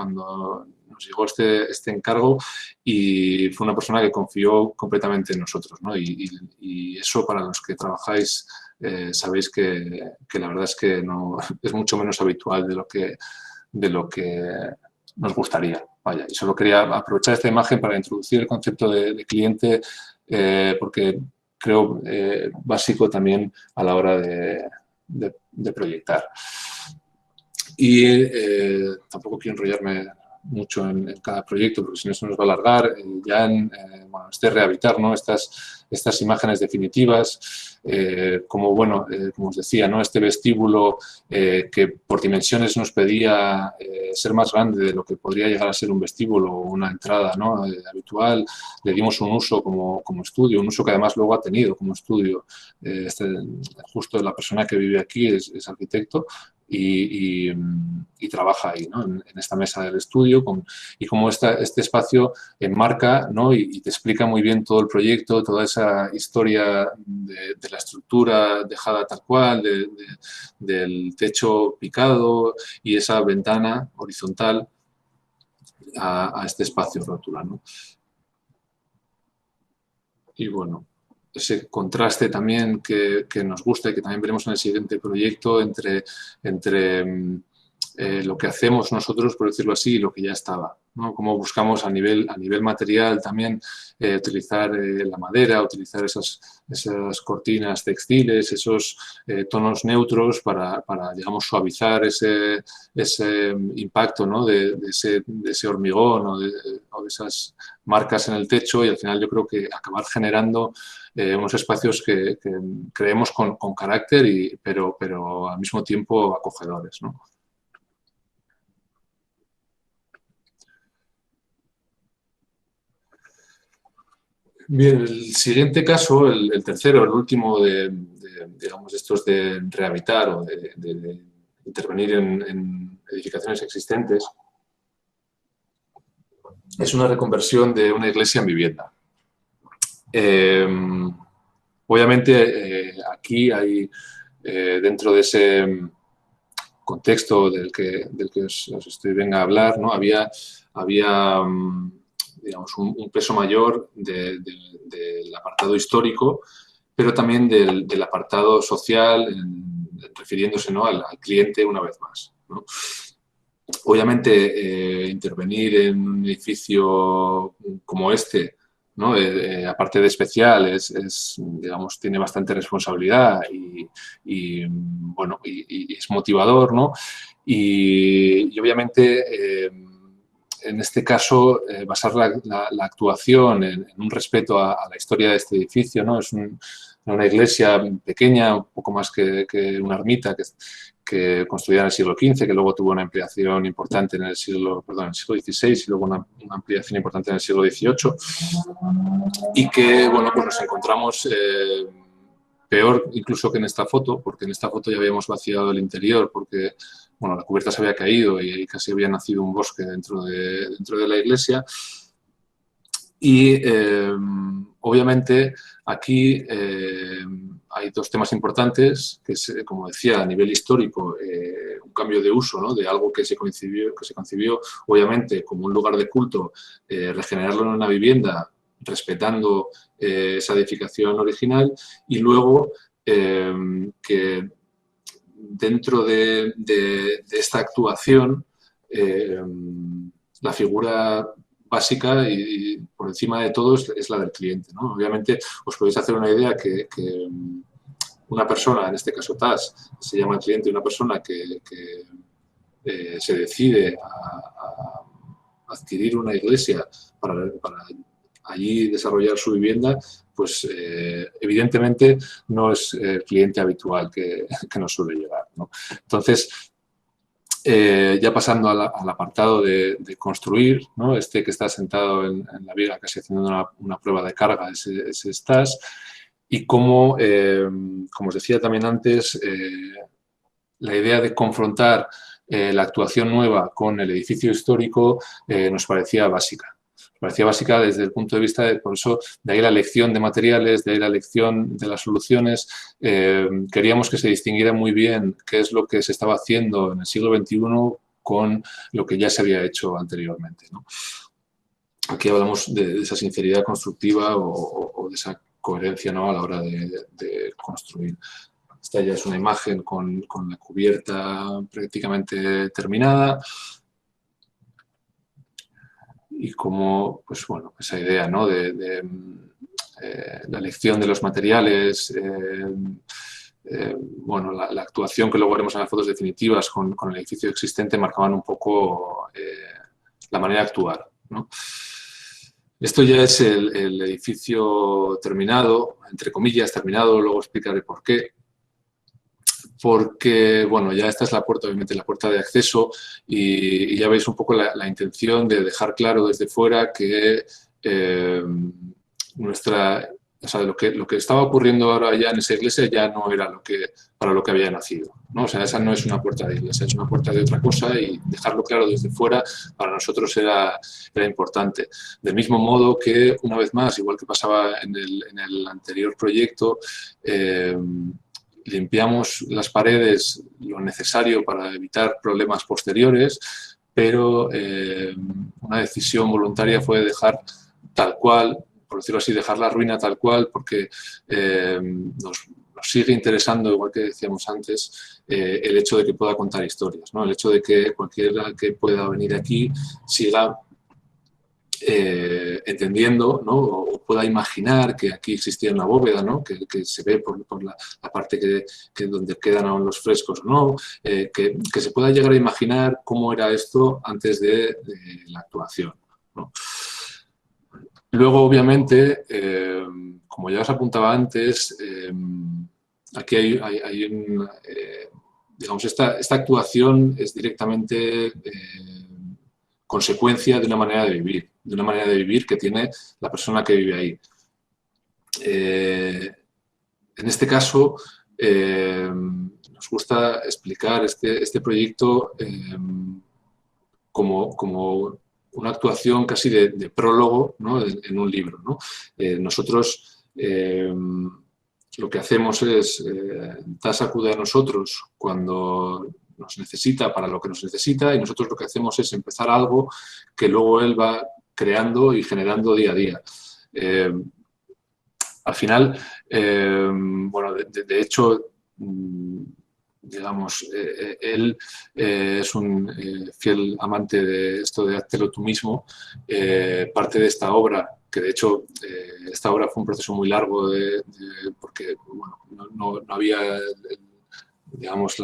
nos llegó este encargo, y fue una persona que confió completamente en nosotros, ¿no? Y eso, para los que trabajáis, sabéis que la verdad es que no es mucho menos habitual de lo que nos gustaría. Vaya, y solo quería aprovechar esta imagen para introducir el concepto de cliente, porque creo básico también a la hora de proyectar. Y tampoco quiero enrollarme mucho en cada proyecto, porque si no se nos va a alargar. Ya en bueno, Rehabilitar, ¿no?, estas imágenes definitivas, como, bueno, como os decía, ¿no?, este vestíbulo que por dimensiones nos pedía ser más grande de lo que podría llegar a ser un vestíbulo o una entrada, ¿no?, habitual. Le dimos un uso como estudio, un uso que además luego ha tenido como estudio. Justo la persona que vive aquí es arquitecto y trabaja ahí, ¿no?, en esta mesa del estudio, y cómo este espacio enmarca, ¿no?, y te explica muy bien todo el proyecto, toda esa historia de la estructura dejada tal cual, del techo picado y esa ventana horizontal a este espacio rótula, ¿no? Y bueno, ese contraste también que nos gusta y que también veremos en el siguiente proyecto entre lo que hacemos nosotros, por decirlo así, y lo que ya estaba, ¿no? Cómo buscamos a nivel material también utilizar la madera, utilizar esas cortinas textiles, esos tonos neutros para, digamos, suavizar ese impacto, ¿no?, de ese hormigón o de esas marcas en el techo, y al final yo creo que acabar generando unos espacios que creemos con carácter, pero al mismo tiempo acogedores, ¿no? Bien, el siguiente caso, el tercero, el último digamos, estos de rehabilitar o de intervenir en edificaciones existentes, es una reconversión de una iglesia en vivienda. Obviamente, aquí hay, dentro de ese contexto del que os venga a hablar, ¿no?, había digamos, un peso mayor del apartado histórico, pero también del apartado social, refiriéndose, ¿no?, al cliente una vez más, ¿no? Obviamente, intervenir en un edificio como este, ¿no?, aparte de especial, digamos, tiene bastante responsabilidad y bueno, y es motivador, ¿no? Y obviamente, en este caso, basar la actuación en un respeto a la historia de este edificio, ¿no? Es una iglesia pequeña, un poco más que una ermita, que construida en el siglo XV, que luego tuvo una ampliación importante en el siglo XVI y luego una ampliación importante en el siglo XVIII, y que, bueno, pues nos encontramos peor incluso que en esta foto, porque en esta foto ya habíamos vaciado el interior, porque, bueno, la cubierta se había caído y casi había nacido un bosque dentro de la iglesia. Y, obviamente, aquí hay dos temas importantes, que es, como decía, a nivel histórico, un cambio de uso, ¿no?, de algo que se concibió, obviamente, como un lugar de culto, regenerarlo en una vivienda, respetando esa edificación original, y luego que dentro de esta actuación, la figura básica y por encima de todo es la del cliente, ¿no? Obviamente os podéis hacer una idea que una persona, en este caso TAS, se llama el cliente, una persona que se decide a adquirir una iglesia para allí desarrollar su vivienda, pues evidentemente no es el cliente habitual que nos suele llegar, ¿no? Entonces, ya pasando al apartado de construir, ¿no?, que está sentado en la viga, casi haciendo una prueba de carga, ese STAS, y como os decía también antes, la idea de confrontar la actuación nueva con el edificio histórico nos parecía básica. Parecía básica desde el punto de vista por eso, de ahí la elección de materiales, de ahí la elección de las soluciones. Queríamos que se distinguiera muy bien qué es lo que se estaba haciendo en el siglo XXI con lo que ya se había hecho anteriormente, ¿no? Aquí hablamos de esa sinceridad constructiva o de esa coherencia, ¿no?, a la hora de construir. Esta ya es una imagen con la cubierta prácticamente terminada. Y como, pues bueno, esa idea, ¿no?, de la elección de los materiales, bueno, la actuación que luego haremos en las fotos definitivas con el edificio existente marcaban un poco la manera de actuar, ¿no? Esto ya es el edificio terminado, entre comillas, terminado, luego explicaré por qué. Porque, bueno, ya esta es la puerta, obviamente la puerta de acceso, y ya veis un poco la intención de dejar claro desde fuera que o sea, lo que estaba ocurriendo ahora ya en esa iglesia ya no era para lo que había nacido, ¿no? O sea, esa no es una puerta de iglesia, es una puerta de otra cosa, y dejarlo claro desde fuera para nosotros era importante. Del mismo modo que, una vez más, igual que pasaba en el anterior proyecto, limpiamos las paredes lo necesario para evitar problemas posteriores, pero una decisión voluntaria fue dejar tal cual, por decirlo así, dejar la ruina tal cual, porque nos sigue interesando, igual que decíamos antes, el hecho de que pueda contar historias, ¿no? El hecho de que cualquiera que pueda venir aquí siga entendiendo, ¿no?, o pueda imaginar que aquí existía una bóveda, ¿no?, que se ve por la parte que donde quedan aún los frescos, ¿no?, que se pueda llegar a imaginar cómo era esto antes de la actuación, ¿no? Luego, obviamente, como ya os apuntaba antes, aquí hay digamos, esta actuación es directamente consecuencia de una manera de vivir que tiene la persona que vive ahí. En este caso, nos gusta explicar este proyecto como una actuación casi de prólogo, ¿no?, en un libro, ¿no? Nosotros lo que hacemos es, TAS acude a nosotros cuando nos necesita, para lo que nos necesita, y nosotros lo que hacemos es empezar algo que luego él va creando y generando día a día. Al final, bueno, de hecho, digamos, él es un fiel amante de esto de háztelo tú mismo. Parte de esta obra, que de hecho esta obra fue un proceso muy largo porque bueno, no había, digamos,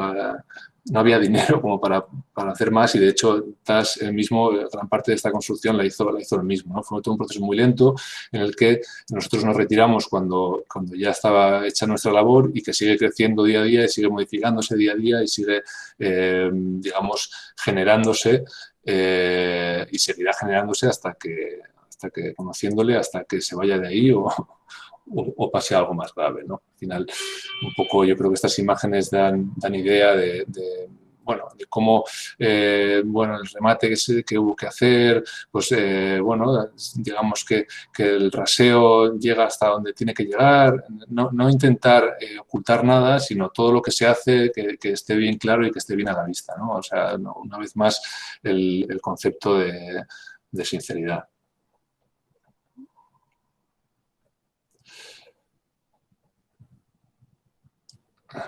no había dinero como para hacer más, y de hecho TAS él mismo, gran parte de esta construcción la hizo él mismo, ¿no? Fue todo un proceso muy lento en el que nosotros nos retiramos cuando ya estaba hecha nuestra labor, y que sigue creciendo día a día y sigue modificándose día a día y sigue, digamos, generándose y seguirá generándose hasta que conociéndole, hasta que se vaya de ahí o pase algo más grave, ¿no? Al final, un poco yo creo que estas imágenes dan idea de cómo, bueno, el remate que hubo que hacer, pues, bueno, digamos que el raseo llega hasta donde tiene que llegar, no intentar ocultar nada, sino todo lo que se hace que esté bien claro y que esté bien a la vista, ¿no? O sea, una vez más, el concepto de sinceridad.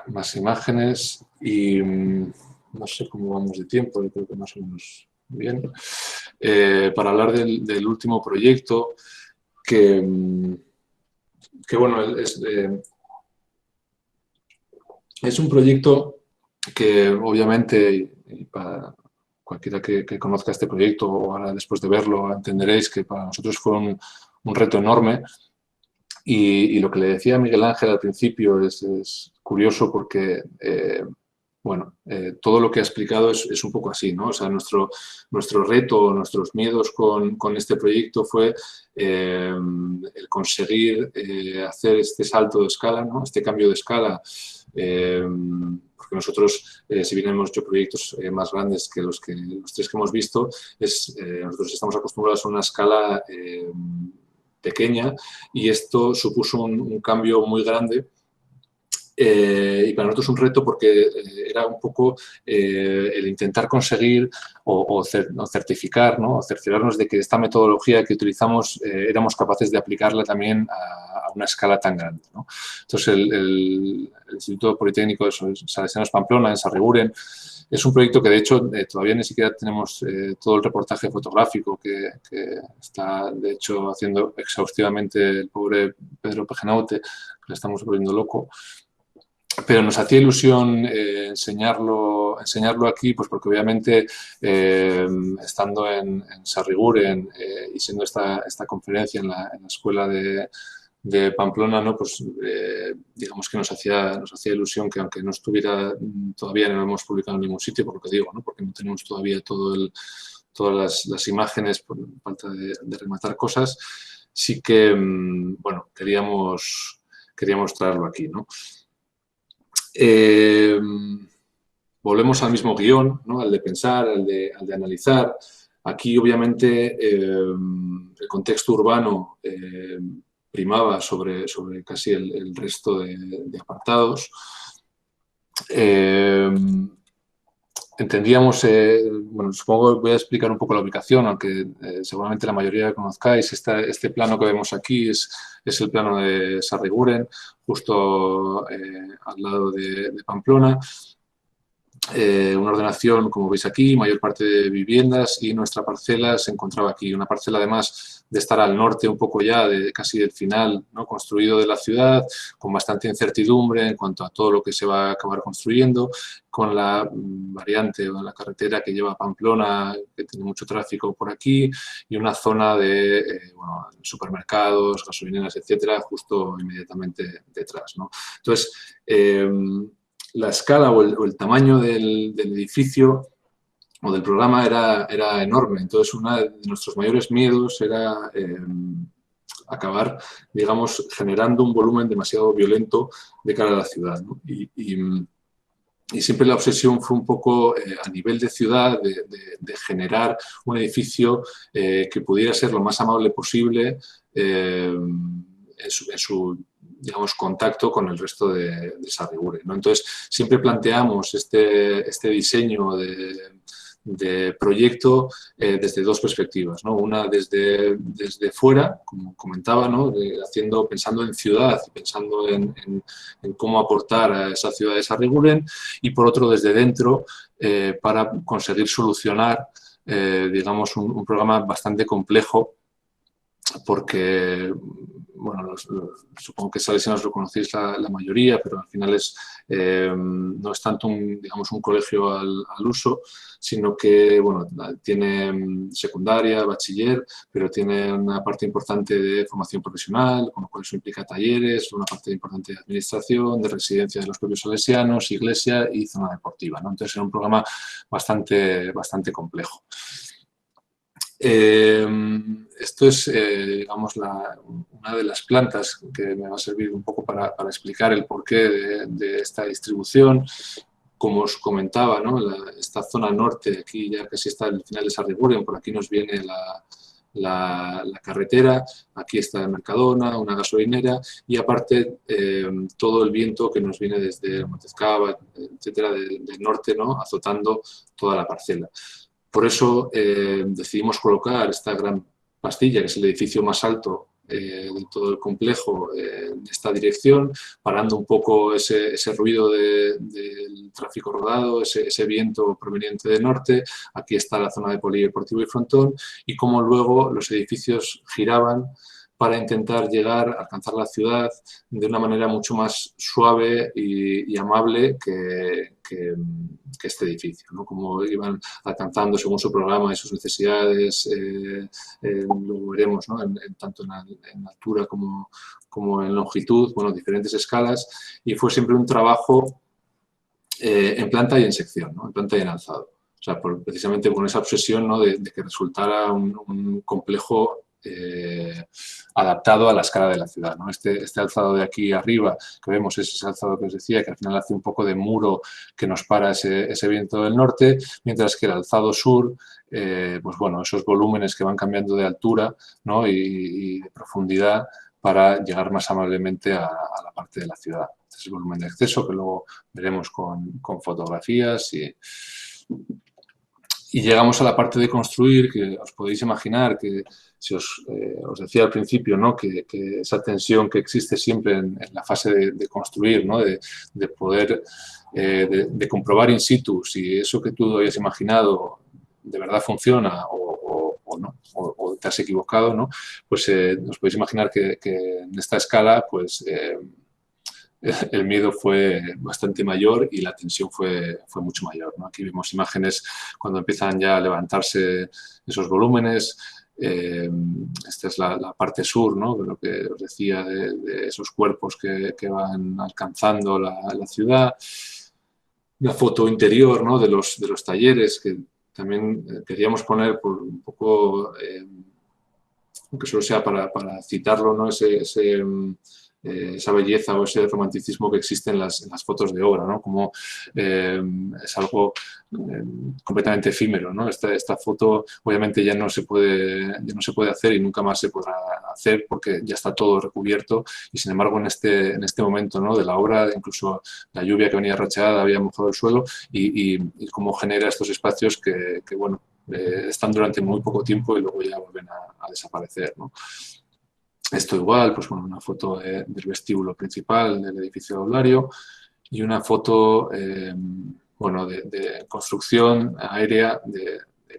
Más imágenes y no sé cómo vamos de tiempo, yo creo que más o menos bien. Para hablar del último proyecto, que bueno, es un proyecto que obviamente, y para cualquiera que conozca este proyecto o ahora después de verlo, entenderéis que para nosotros fue un reto enorme. Y lo que le decía a Miguel Ángel al principio es curioso porque, bueno, todo lo que ha explicado es un poco así, ¿no? O sea, nuestro reto, nuestros miedos con este proyecto fue el conseguir hacer este salto de escala, ¿no? Este cambio de escala, porque nosotros, si bien hemos hecho proyectos más grandes que los tres que hemos visto, nosotros estamos acostumbrados a una escala pequeña, y esto supuso un cambio muy grande, y para nosotros un reto porque era un poco el intentar conseguir o certificar, ¿no? O cerciorarnos de que esta metodología que utilizamos éramos capaces de aplicarla también a una escala tan grande, ¿no? Entonces el Instituto Politécnico de Salesianos Pamplona, en Sarriguren, es un proyecto que, de hecho, todavía ni siquiera tenemos todo el reportaje fotográfico que está, de hecho, haciendo exhaustivamente el pobre Pedro Pejenaute, que le estamos volviendo loco. Pero nos hacía ilusión enseñarlo aquí, pues porque obviamente estando en Sarriguren y siendo esta conferencia en la escuela de Pamplona, ¿no? Pues digamos que nos hacía ilusión que, aunque no estuviera todavía, no lo hemos publicado en ningún sitio, por lo que digo, ¿no? Porque no tenemos todavía todas las imágenes por falta de rematar cosas, sí que, bueno, queríamos traerlo aquí, ¿no? Volvemos al mismo guión, ¿no? Al de pensar, al de analizar. Aquí, obviamente, el contexto urbano primaba sobre casi el resto de apartados. Entendíamos, bueno, supongo que voy a explicar un poco la ubicación, aunque seguramente la mayoría la conozcáis. Este plano que vemos aquí es el plano de Sarriguren, justo al lado de Pamplona. Una ordenación, como veis aquí, mayor parte de viviendas, y nuestra parcela se encontraba aquí. Una parcela, además de estar al norte un poco ya, casi del final, ¿no? Construido de la ciudad, con bastante incertidumbre en cuanto a todo lo que se va a acabar construyendo, con la variante o la carretera que lleva a Pamplona, que tiene mucho tráfico por aquí, y una zona de bueno, supermercados, gasolineras, etcétera, justo inmediatamente detrás, ¿no? Entonces, la escala o el tamaño del edificio o del programa era enorme. Entonces, uno de nuestros mayores miedos era acabar, digamos, generando un volumen demasiado violento de cara a la ciudad, ¿no? Y siempre la obsesión fue un poco a nivel de ciudad, de generar un edificio que pudiera ser lo más amable posible en su digamos, contacto con el resto de Sarriguren, ¿no? Entonces, siempre planteamos este diseño de proyecto desde dos perspectivas, ¿no? Una desde fuera, como comentaba, ¿no? Pensando en ciudad, pensando en cómo aportar a esas ciudades a Arriguren, y por otro desde dentro para conseguir solucionar, digamos, un programa bastante complejo, porque, bueno, supongo que salesianos lo conocéis la mayoría, pero al final no es tanto digamos, un colegio al uso, sino que, bueno, tiene secundaria, bachiller, pero tiene una parte importante de formación profesional, con lo cual eso implica talleres, una parte importante de administración, de residencia de los propios salesianos, iglesia y zona deportiva, ¿no? Entonces era un programa bastante complejo. Esto es, digamos, una de las plantas que me va a servir un poco para explicar el porqué de esta distribución. Como os comentaba, ¿no? Esta zona norte, aquí ya casi está el final de Sarriguren, por aquí nos viene la carretera, aquí está el Mercadona, una gasolinera y aparte todo el viento que nos viene desde Montezcaba, etcétera, del norte, ¿no? Azotando toda la parcela. Por eso decidimos colocar esta gran pastilla, que es el edificio más alto de todo el complejo, en esta dirección, parando un poco ese ruido del tráfico rodado, ese viento proveniente del norte. Aquí está la zona de polideportivo y frontón, y cómo luego los edificios giraban para intentar alcanzar la ciudad de una manera mucho más suave y amable que este edificio, ¿no? Como iban alcanzando según su programa y sus necesidades, lo veremos, ¿no? Tanto en altura como en longitud, bueno, diferentes escalas, y fue siempre un trabajo en planta y en sección, ¿no? En planta y en alzado. O sea, precisamente con esa obsesión, ¿no? de que resultara un complejo adaptado a la escala de la ciudad, ¿no? Este alzado de aquí arriba que vemos es ese alzado que os decía, que al final hace un poco de muro que nos para ese viento del norte, mientras que el alzado sur, pues bueno, esos volúmenes que van cambiando de altura, ¿no? y de profundidad para llegar más amablemente a la parte de la ciudad. Este es el volumen de acceso que luego veremos con fotografías y llegamos a la parte de construir, que os podéis imaginar que, si os decía al principio, ¿no? que esa tensión que existe siempre en la fase de construir, ¿no? de poder de comprobar in situ si eso que tú habías imaginado de verdad funciona o no, o te has equivocado, ¿no? Pues os podéis imaginar que en esta escala, pues el miedo fue bastante mayor y la tensión fue mucho mayor, ¿no? Aquí vemos imágenes cuando empiezan ya a levantarse esos volúmenes. Esta es la parte sur, ¿no? De lo que os decía de esos cuerpos que van alcanzando la ciudad. Una foto interior, ¿no? de los talleres que también queríamos poner por un poco, aunque solo sea para citarlo, ¿no? Esa belleza o ese romanticismo que existe en las fotos de obra, ¿no? Como es algo completamente efímero, ¿no? Esta foto obviamente ya no se puede hacer y nunca más se podrá hacer porque ya está todo recubierto y sin embargo en este momento, ¿no? de la obra, incluso la lluvia que venía rachada había mojado el suelo y cómo genera estos espacios que bueno, están durante muy poco tiempo y luego ya vuelven a desaparecer, ¿no? Esto igual, pues bueno, una foto del vestíbulo principal del edificio aulario y una foto, bueno, de construcción aérea,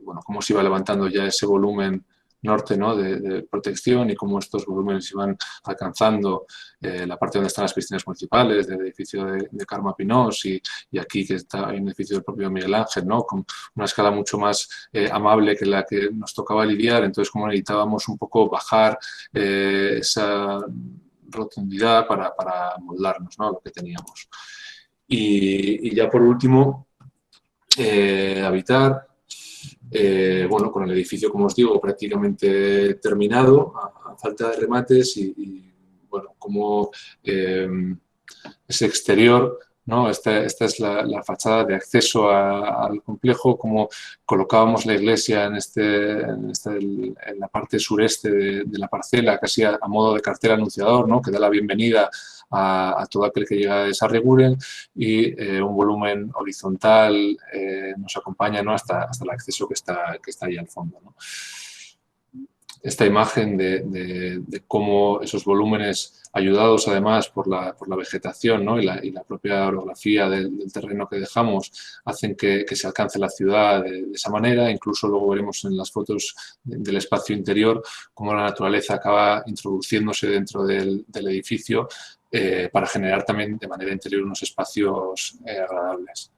bueno, cómo se iba levantando ya ese volumen norte, ¿no? de protección y cómo estos volúmenes iban alcanzando la parte donde están las piscinas municipales, del edificio de Carme Pinós y aquí que está en el edificio del propio Miguel Ángel, ¿no? Con una escala mucho más amable que la que nos tocaba lidiar, entonces como necesitábamos un poco bajar esa rotundidad para moldarnos, ¿no? a lo que teníamos. Y ya por último, habitar. Bueno, con el edificio, como os digo, prácticamente terminado, a falta de remates y bueno, como ese exterior, ¿no? Esta es la fachada de acceso al complejo, como colocábamos la iglesia en la parte sureste de la parcela, casi a modo de cartel anunciador, ¿no? que da la bienvenida a todo aquel que llega a Sarreguren, y un volumen horizontal nos acompaña, ¿no?, hasta el acceso que está ahí al fondo, ¿no? Esta imagen de cómo esos volúmenes, ayudados además por la vegetación, ¿no?, y la propia orografía del terreno que dejamos, hacen que se alcance la ciudad de esa manera. Incluso luego veremos en las fotos del espacio interior cómo la naturaleza acaba introduciéndose dentro del edificio para generar también de manera interior unos espacios agradables.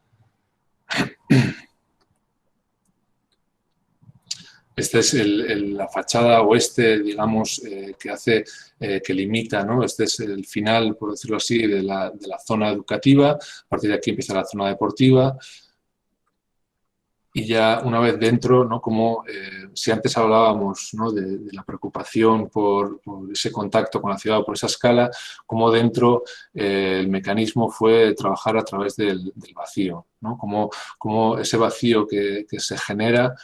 Esta es la fachada oeste, digamos, que limita, ¿no? Este es el final, por decirlo así, de la zona educativa. A partir de aquí empieza la zona deportiva. Y ya una vez dentro, ¿no?, como si antes hablábamos, ¿no?, de la preocupación por ese contacto con la ciudad o por esa escala, como dentro el mecanismo fue trabajar a través del vacío, ¿no? Como ese vacío que se genera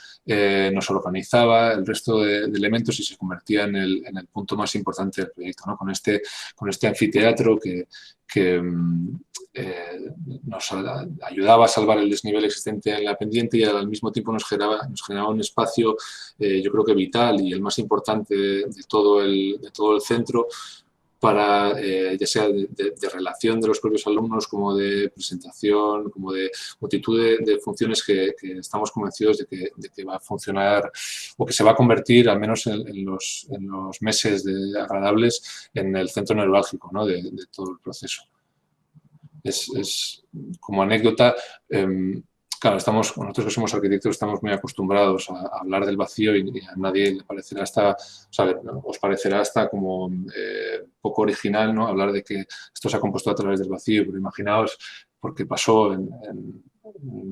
nos organizaba el resto de elementos y se convertía en el punto más importante del proyecto, ¿no? Con este anfiteatro que nos ayudaba a salvar el desnivel existente en la pendiente y al mismo tiempo nos generaba un espacio, yo creo que vital y el más importante de todo el centro, para, ya sea de relación de los propios alumnos, como de presentación, como de multitud de funciones que estamos convencidos de que va a funcionar o que se va a convertir, al menos en los meses agradables, en el centro neurálgico, ¿no?, de todo el proceso. Es como anécdota, claro, nosotros que somos arquitectos estamos muy acostumbrados a hablar del vacío y a nadie le parecerá os parecerá hasta como poco original, ¿no?, hablar de que esto se ha compuesto a través del vacío, pero imaginaos, porque pasó en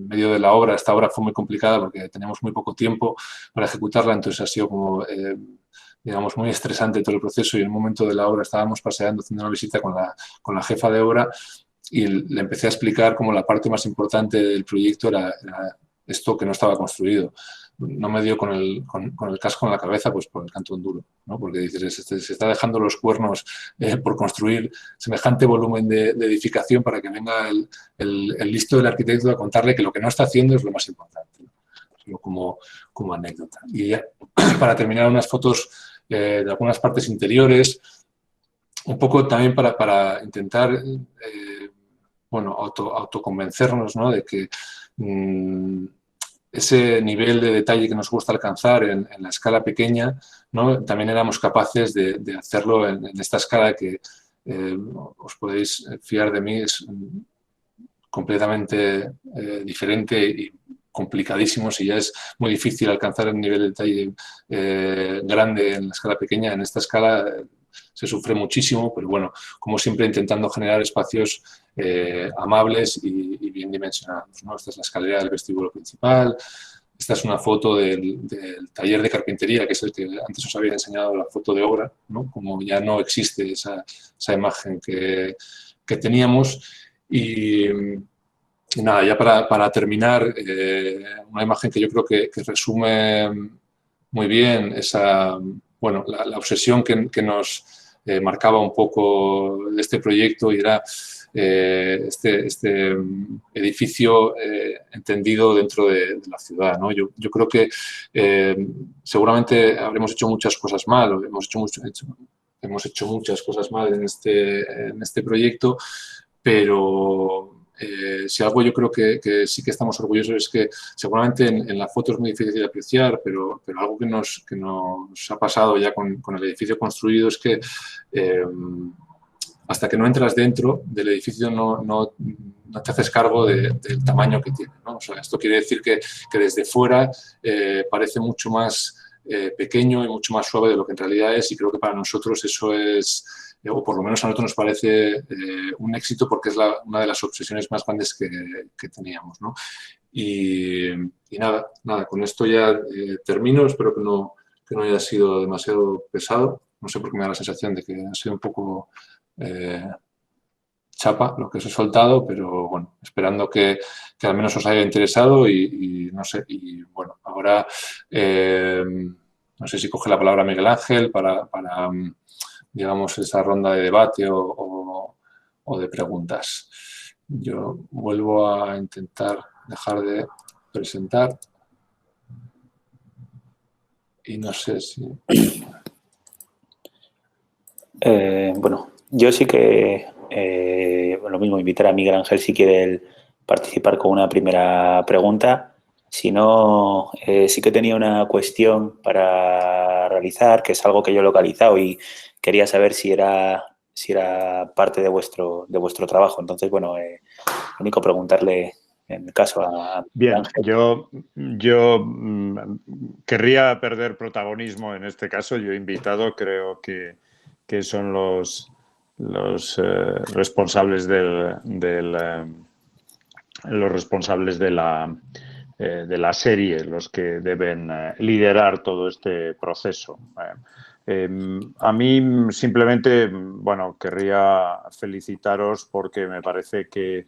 medio de la obra. Esta obra fue muy complicada porque teníamos muy poco tiempo para ejecutarla, entonces ha sido como, digamos, muy estresante todo el proceso, y en un momento de la obra estábamos paseando, haciendo una visita con la jefa de obra, y le empecé a explicar cómo la parte más importante del proyecto era esto que no estaba construido. No me dio con el casco en la cabeza, pues por el cantón duro, ¿no? Porque dices, se está dejando los cuernos por construir semejante volumen de edificación para que venga el listo del arquitecto a contarle que lo que no está haciendo es lo más importante, ¿no? Como anécdota. Y ya, para terminar, unas fotos de algunas partes interiores, un poco también para intentar bueno, autoconvencernos, ¿no?, de que ese nivel de detalle que nos gusta alcanzar en la escala pequeña, ¿no?, también éramos capaces de hacerlo en esta escala que os podéis fiar de mí, es completamente diferente y complicadísimo. Si ya es muy difícil alcanzar el nivel de detalle grande en la escala pequeña, en esta escala se sufre muchísimo, pero bueno, como siempre intentando generar espacios amables y bien dimensionados, ¿no? Esta es la escalera del vestíbulo principal. Esta es una foto del taller de carpintería, que es el que antes os había enseñado, la foto de obra, ¿no? Como ya no existe esa imagen que teníamos. Y nada, ya para terminar, una imagen que yo creo que resume muy bien esa, bueno, la obsesión que nos marcaba un poco de este proyecto, y era este edificio entendido dentro de la ciudad, ¿no? Yo creo que seguramente habremos hecho muchas cosas mal, o hemos hecho muchas cosas mal en este proyecto, pero si algo yo creo que sí que estamos orgullosos es que seguramente en la foto es muy difícil de apreciar, pero algo que nos ha pasado ya con el edificio construido es que hasta que no entras dentro del edificio no te haces cargo del tamaño que tiene, ¿no? O sea, esto quiere decir que desde fuera parece mucho más pequeño y mucho más suave de lo que en realidad es, y creo que para nosotros eso es, o por lo menos a nosotros nos parece un éxito, porque es una de las obsesiones más grandes que teníamos, ¿no? Y nada, con esto ya termino. Espero que no haya sido demasiado pesado. No sé por qué me da la sensación de que ha sido un poco chapa lo que os he soltado, pero bueno, esperando que al menos os haya interesado y no sé, y bueno, ahora no sé si coge la palabra Miguel Ángel para digamos, esa ronda de debate o o de preguntas. Yo vuelvo a intentar dejar de presentar y no sé si... Bueno, yo sí que lo mismo, invitar a Miguel Ángel si quiere él participar con una primera pregunta. Si no, sí que tenía una cuestión para realizar, que es algo que yo he localizado y quería saber si era parte de vuestro trabajo. Entonces, bueno, único preguntarle en el caso a Bien, Ángel. yo querría perder protagonismo en este caso. Yo he invitado, creo que son los responsables los responsables de la serie, los que deben liderar todo este proceso. A mí simplemente, bueno, querría felicitaros porque me parece que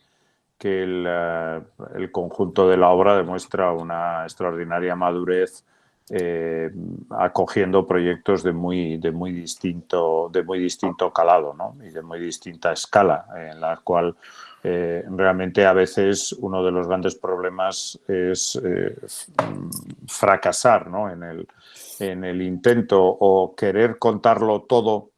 el conjunto de la obra demuestra una extraordinaria madurez acogiendo proyectos de muy distinto calado, ¿no? Y de muy distinta escala, en la cual realmente a veces uno de los grandes problemas es fracasar, ¿no? en el intento o querer contarlo todo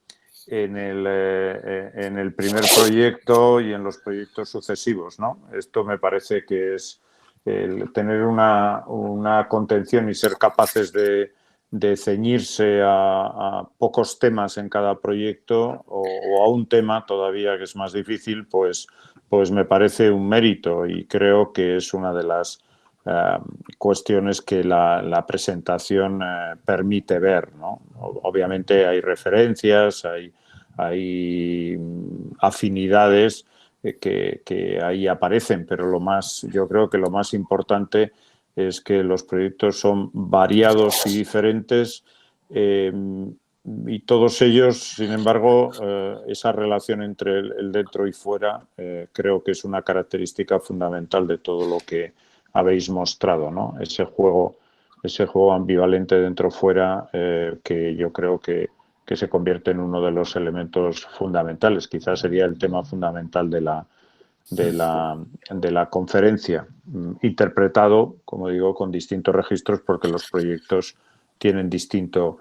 en el primer proyecto y en los proyectos sucesivos, ¿no? Esto me parece que es el tener una contención y ser capaces de ceñirse a pocos temas en cada proyecto o a un tema todavía que es más difícil, pues me parece un mérito y creo que es una de las cuestiones que la presentación permite ver, ¿no? Obviamente hay referencias, hay afinidades que ahí aparecen, pero yo creo que lo más importante es que los proyectos son variados y diferentes y todos ellos, sin embargo, esa relación entre el dentro y fuera creo que es una característica fundamental de todo lo que habéis mostrado, ¿no? Ese juego ambivalente dentro-fuera que yo creo que se convierte en uno de los elementos fundamentales. Quizás sería el tema fundamental de la conferencia, interpretado, como digo, con distintos registros porque los proyectos tienen distintos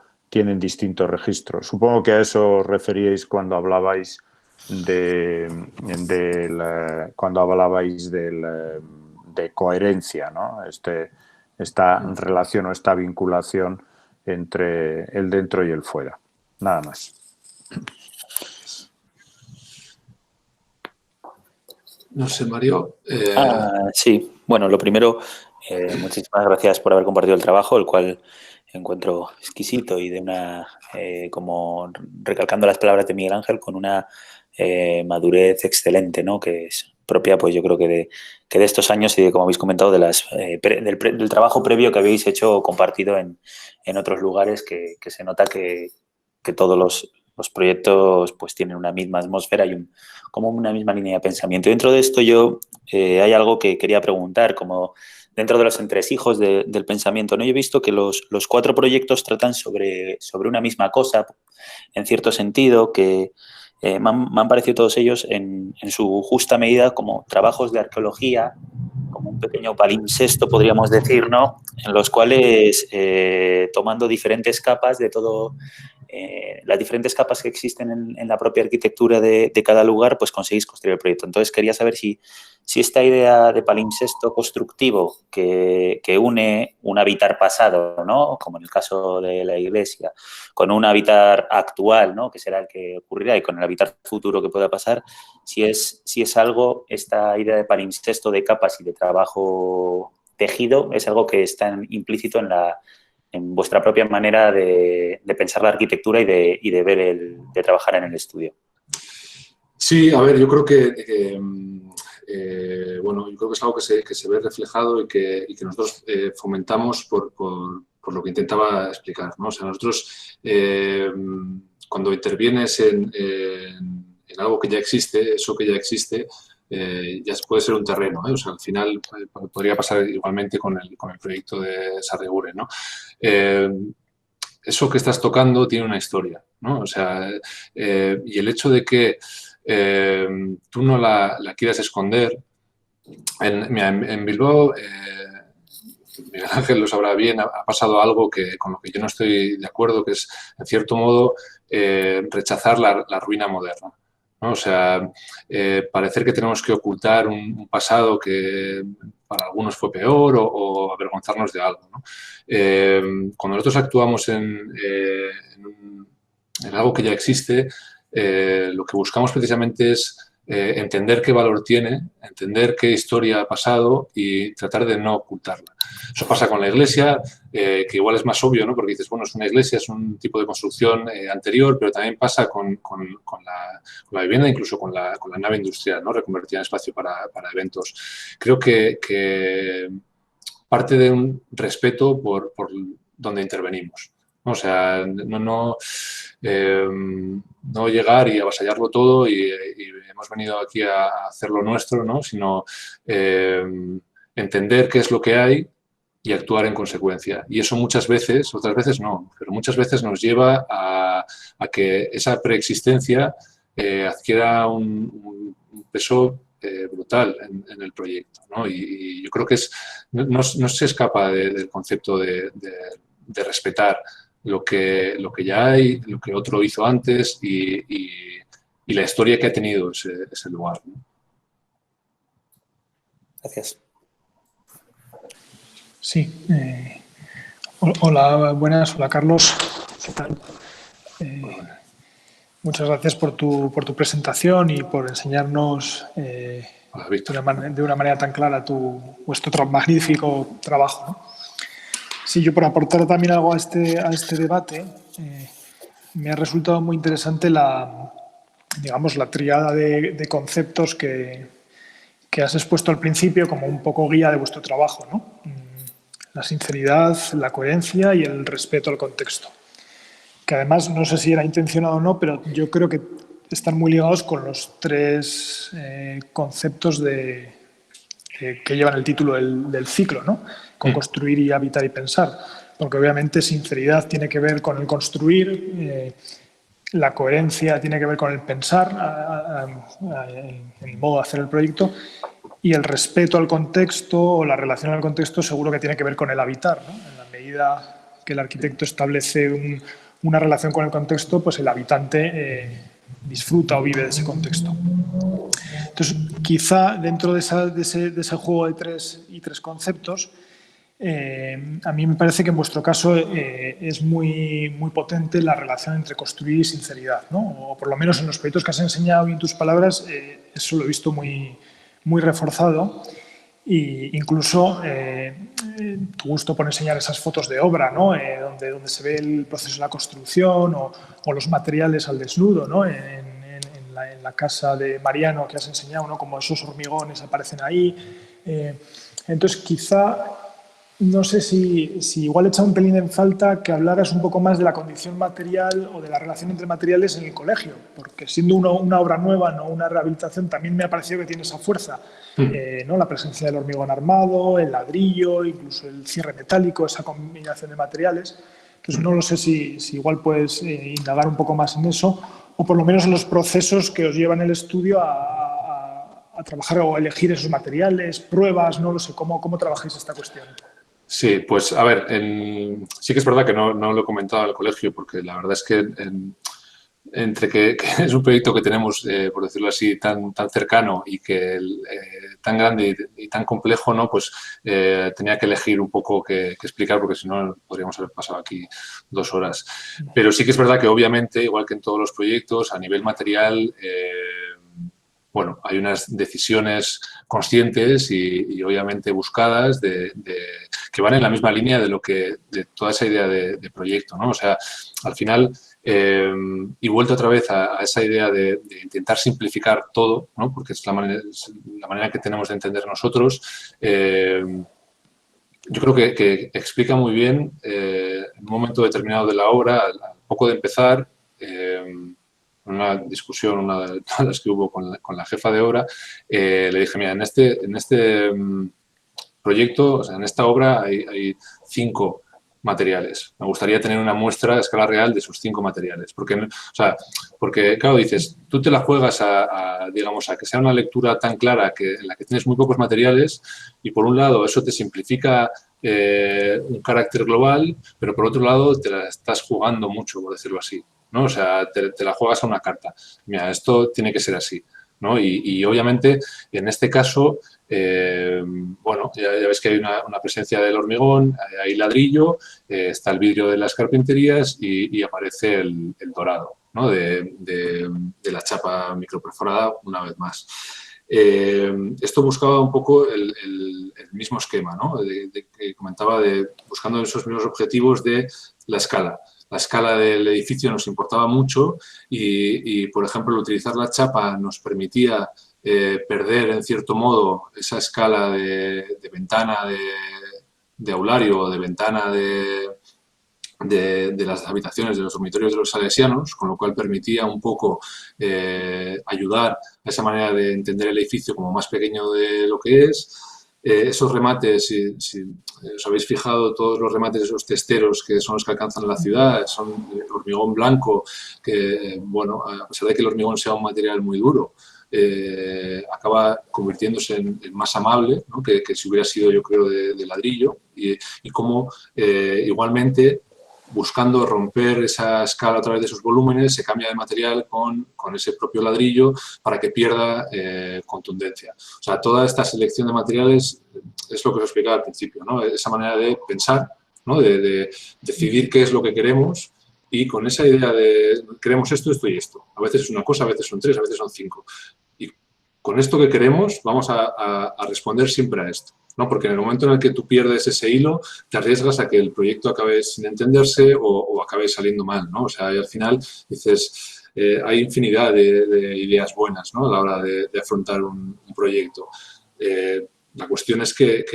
registros. Supongo que a eso os referíais cuando hablabais de coherencia, ¿no? Esta relación o esta vinculación entre el dentro y el fuera. Nada más. No sé, Mario. Sí, bueno, lo primero, muchísimas gracias por haber compartido el trabajo, el cual encuentro exquisito y de una, como recalcando las palabras de Miguel Ángel, con una madurez excelente, ¿no? Que es propia, pues yo creo que de estos años y de, como habéis comentado, del trabajo previo que habéis hecho compartido en otros lugares, que se nota que todos los proyectos pues tienen una misma atmósfera y como una misma línea de pensamiento. Dentro de esto hay algo que quería preguntar, como dentro de los entresijos del pensamiento, ¿no? Yo he visto que los 4 proyectos tratan sobre una misma cosa, en cierto sentido, que me han parecido todos ellos en su justa medida como trabajos de arqueología, como un pequeño palimpsesto, podríamos decir, ¿no? En los cuales, tomando diferentes capas de todo, las diferentes capas que existen en la propia arquitectura de cada lugar, pues conseguís construir el proyecto. Entonces, quería saber si esta idea de palimpsesto constructivo que une un habitar pasado, ¿no? Como en el caso de la iglesia, con un habitar actual, ¿no? Que será el que ocurrirá, y con el habitar futuro que pueda pasar, si es algo, esta idea de palimpsesto de capas y de trabajo tejido, es algo que está implícito en vuestra propia manera de pensar la arquitectura y de ver de trabajar en el estudio. Sí, a ver, yo creo que bueno, yo creo que es algo que se ve reflejado y que nosotros fomentamos por lo que intentaba explicar, ¿no? O sea, nosotros cuando intervienes en algo que ya existe, eso que ya existe, ya puede ser un terreno, ¿eh? O sea, al final podría pasar igualmente con el proyecto de Sarreguren, ¿no? Eso que estás tocando tiene una historia, ¿no? O sea, y el hecho de que tú no la quieras esconder. En Bilbao, Miguel Ángel lo sabrá bien, ha pasado algo con lo que yo no estoy de acuerdo, que es, en cierto modo, rechazar la ruina moderna, ¿no? O sea, parecer que tenemos que ocultar un pasado que para algunos fue peor o avergonzarnos de algo, ¿no? Cuando nosotros actuamos en algo que ya existe, lo que buscamos precisamente es entender qué valor tiene, entender qué historia ha pasado y tratar de no ocultarla. Eso pasa con la iglesia, que igual es más obvio, ¿no? Porque dices, bueno, es una iglesia, es un tipo de construcción anterior, pero también pasa con la vivienda, incluso con la nave industrial, ¿no? Reconvertida en espacio para eventos. Creo que parte de un respeto por donde intervenimos, ¿no? O sea, no llegar y avasallarlo todo y hemos venido aquí a hacer lo nuestro, ¿no? Sino entender qué es lo que hay y actuar en consecuencia. Y eso muchas veces, otras veces no, pero muchas veces nos lleva a que esa preexistencia adquiera un peso brutal en el proyecto, ¿no? Y yo creo que no se escapa del concepto de respetar lo que ya hay, lo que otro hizo antes y la historia que ha tenido ese lugar, ¿no? Gracias. Sí. Hola, buenas. Hola, Carlos. ¿Qué tal? Muchas gracias por tu presentación y por enseñarnos de una manera tan clara vuestro magnífico trabajo, ¿no? Sí, yo por aportar también algo a este debate, me ha resultado muy interesante la tríada de conceptos que has expuesto al principio como un poco guía de vuestro trabajo, ¿no? La sinceridad, la coherencia y el respeto al contexto. Que además, no sé si era intencionado o no, pero yo creo que están muy ligados con los tres conceptos que llevan el título del ciclo, ¿no? Con construir y habitar y pensar. Porque obviamente sinceridad tiene que ver con el construir, la coherencia tiene que ver con el pensar, el modo de hacer el proyecto, y el respeto al contexto o la relación al contexto seguro que tiene que ver con el habitar, ¿no? En la medida que el arquitecto establece una relación con el contexto, pues el habitante disfruta o vive de ese contexto. Entonces, quizá dentro de ese juego de tres conceptos, a mí me parece que en vuestro caso es muy, muy potente la relación entre construir y sinceridad, ¿no? O por lo menos en los proyectos que has enseñado y en tus palabras, eso lo he visto muy, muy reforzado. E incluso tu gusto por enseñar esas fotos de obra, ¿no? Donde se ve el proceso de la construcción o los materiales al desnudo, ¿no? En la casa de Mariano que has enseñado, ¿no? Como esos hormigones aparecen ahí. Entonces, quizá, no sé si igual echa un pelín en falta que hablaras un poco más de la condición material o de la relación entre materiales en el colegio, porque siendo una obra nueva, no una rehabilitación, también me ha parecido que tiene esa fuerza, ¿no? La presencia del hormigón armado, el ladrillo, incluso el cierre metálico, esa combinación de materiales. Entonces, no lo sé si igual puedes indagar un poco más en eso, o por lo menos en los procesos que os llevan el estudio a trabajar o elegir esos materiales, pruebas, no lo sé, ¿cómo trabajáis esta cuestión? Sí, pues a ver, sí que es verdad que no lo he comentado al colegio porque la verdad es que entre que es un proyecto que tenemos, por decirlo así, tan cercano y que tan grande y tan complejo, ¿no? Pues tenía que elegir un poco qué explicar porque si no podríamos haber pasado aquí 2 horas. Pero sí que es verdad que obviamente, igual que en todos los proyectos, a nivel material, bueno, hay unas decisiones conscientes y obviamente buscadas que van en la misma línea de toda esa idea de proyecto, ¿no? O sea, al final, y vuelto otra vez a esa idea de intentar simplificar todo, ¿no? Porque es la manera que tenemos de entender nosotros. Yo creo que explica muy bien en un momento determinado de la obra, al poco de empezar, una discusión, una de las que hubo con la jefa de obra, le dije, mira, en este proyecto, o sea, en esta obra hay 5 materiales. Me gustaría tener una muestra a escala real de esos 5 materiales. Porque, claro, dices, tú te la juegas digamos, a que sea una lectura tan clara en la que tienes muy pocos materiales y, por un lado, eso te simplifica un carácter global, pero, por otro lado, te la estás jugando mucho, por decirlo así, ¿no? O sea, te la juegas a una carta. Mira, esto tiene que ser así, ¿no? Y obviamente, en este caso, bueno, ya ves que hay una presencia del hormigón, hay ladrillo, está el vidrio de las carpinterías y aparece el dorado, ¿no? de la chapa microperforada una vez más. Esto buscaba un poco el mismo esquema, ¿no? Que comentaba buscando esos mismos objetivos de la escala. La escala del edificio nos importaba mucho y, por ejemplo, el utilizar la chapa nos permitía perder, en cierto modo, esa escala de ventana de aulario o de ventana de las habitaciones de los dormitorios de los salesianos, con lo cual permitía un poco ayudar a esa manera de entender el edificio como más pequeño de lo que es. Esos remates, si os habéis fijado, todos los remates de esos testeros que son los que alcanzan la ciudad, son hormigón blanco, que, bueno, a pesar de que el hormigón sea un material muy duro, acaba convirtiéndose en más amable, ¿no? que si hubiera sido, yo creo, de ladrillo, y como igualmente, buscando romper esa escala a través de sus volúmenes, se cambia de material con ese propio ladrillo para que pierda contundencia. O sea, toda esta selección de materiales es lo que os explicaba al principio, ¿no? Esa manera de pensar, ¿no? de decidir qué es lo que queremos y con esa idea de queremos esto, esto y esto. A veces es una cosa, a veces son 3, a veces son 5. Y con esto que queremos vamos a responder siempre a esto, ¿no? Porque en el momento en el que tú pierdes ese hilo, te arriesgas a que el proyecto acabe sin entenderse o acabe saliendo mal, ¿no? O sea, y al final dices, hay infinidad de ideas buenas, ¿no? A la hora de afrontar un proyecto. La cuestión es que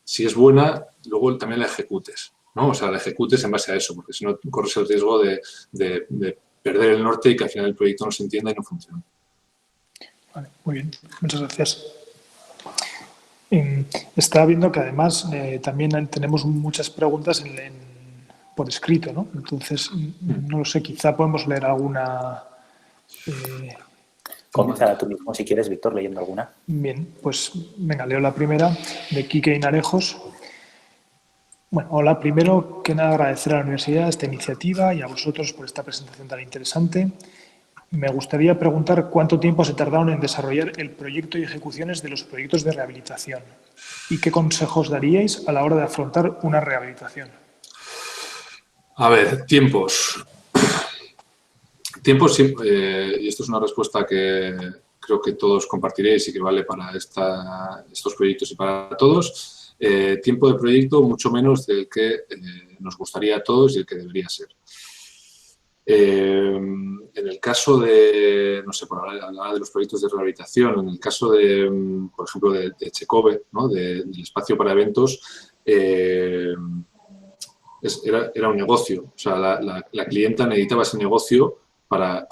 si es buena, luego también la ejecutes, ¿no? O sea, la ejecutes en base a eso, porque si no corres el riesgo de perder el norte y que al final el proyecto no se entienda y no funcione. Vale, muy bien. Muchas gracias. Estaba viendo que además también tenemos muchas preguntas por escrito, ¿no? Entonces, no lo sé, quizá podemos leer alguna. Comienza tú mismo, si quieres, Víctor, leyendo alguna. Bien, pues venga, leo la primera, de Quique Hinarejos. Bueno, hola, primero que nada agradecer a la universidad esta iniciativa y a vosotros por esta presentación tan interesante. Me gustaría preguntar cuánto tiempo se tardaron en desarrollar el proyecto y ejecuciones de los proyectos de rehabilitación y qué consejos daríais a la hora de afrontar una rehabilitación. A ver, tiempos. Tiempos, y esto es una respuesta que creo que todos compartiréis y que vale para estos proyectos y para todos. Tiempo de proyecto mucho menos del que nos gustaría a todos y el que debería ser. En el caso de, no sé, por hablar de los proyectos de rehabilitación, en el caso de, por ejemplo, de Chekove, ¿no? Del espacio para eventos, era un negocio. O sea, la clienta necesitaba ese negocio para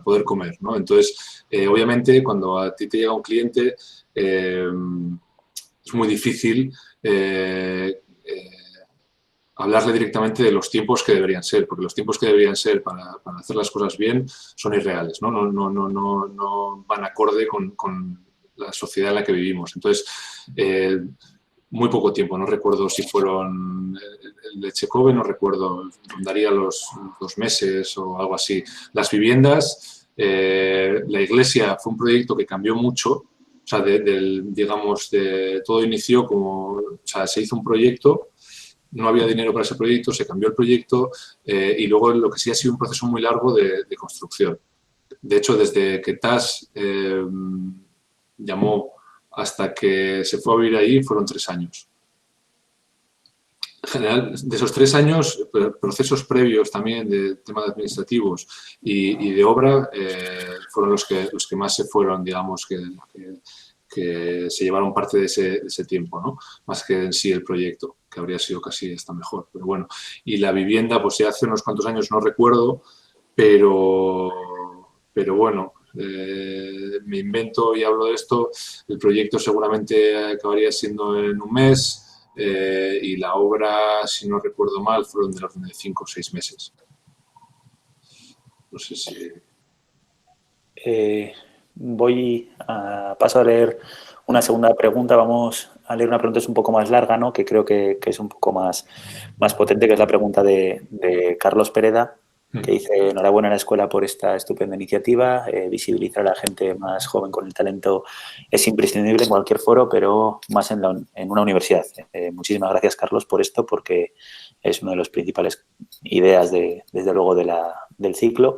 poder comer, ¿no? Entonces, obviamente, cuando a ti te llega un cliente, es muy difícil hablarle directamente de los tiempos que deberían ser, porque los tiempos que deberían ser para hacer las cosas bien son irreales, ¿no? No van acorde con la sociedad en la que vivimos. Entonces, muy poco tiempo, no recuerdo si fueron el de Chekove, no recuerdo, rondaría los 2 meses o algo así. Las viviendas, la iglesia fue un proyecto que cambió mucho, o sea, digamos, todo inició como, o sea, se hizo un proyecto, no había dinero para ese proyecto, se cambió el proyecto y luego lo que sí ha sido un proceso muy largo de construcción. De hecho, desde que TAS llamó hasta que se fue a vivir ahí fueron 3 años. En general, de esos 3 años, procesos previos también de temas administrativos y de obra fueron los que más se fueron, digamos, que se llevaron parte de ese tiempo, ¿no? Más que en sí el proyecto, que habría sido casi hasta mejor. Pero bueno, y la vivienda, pues ya hace unos cuantos años no recuerdo, pero bueno, me invento y hablo de esto, el proyecto seguramente acabaría siendo en 1 mes, y la obra, si no recuerdo mal, fueron del orden de 5 o 6 meses. No sé si... Paso a leer una segunda pregunta. Vamos a leer una pregunta que es un poco más larga, ¿no? Que creo que es un poco más potente, que es la pregunta de Carlos Pereda, que dice: enhorabuena a la escuela por esta estupenda iniciativa. Visibilizar a la gente más joven con el talento es imprescindible en cualquier foro, pero más en una universidad. Muchísimas gracias, Carlos, por esto, porque es una de las principales ideas, desde luego, del ciclo.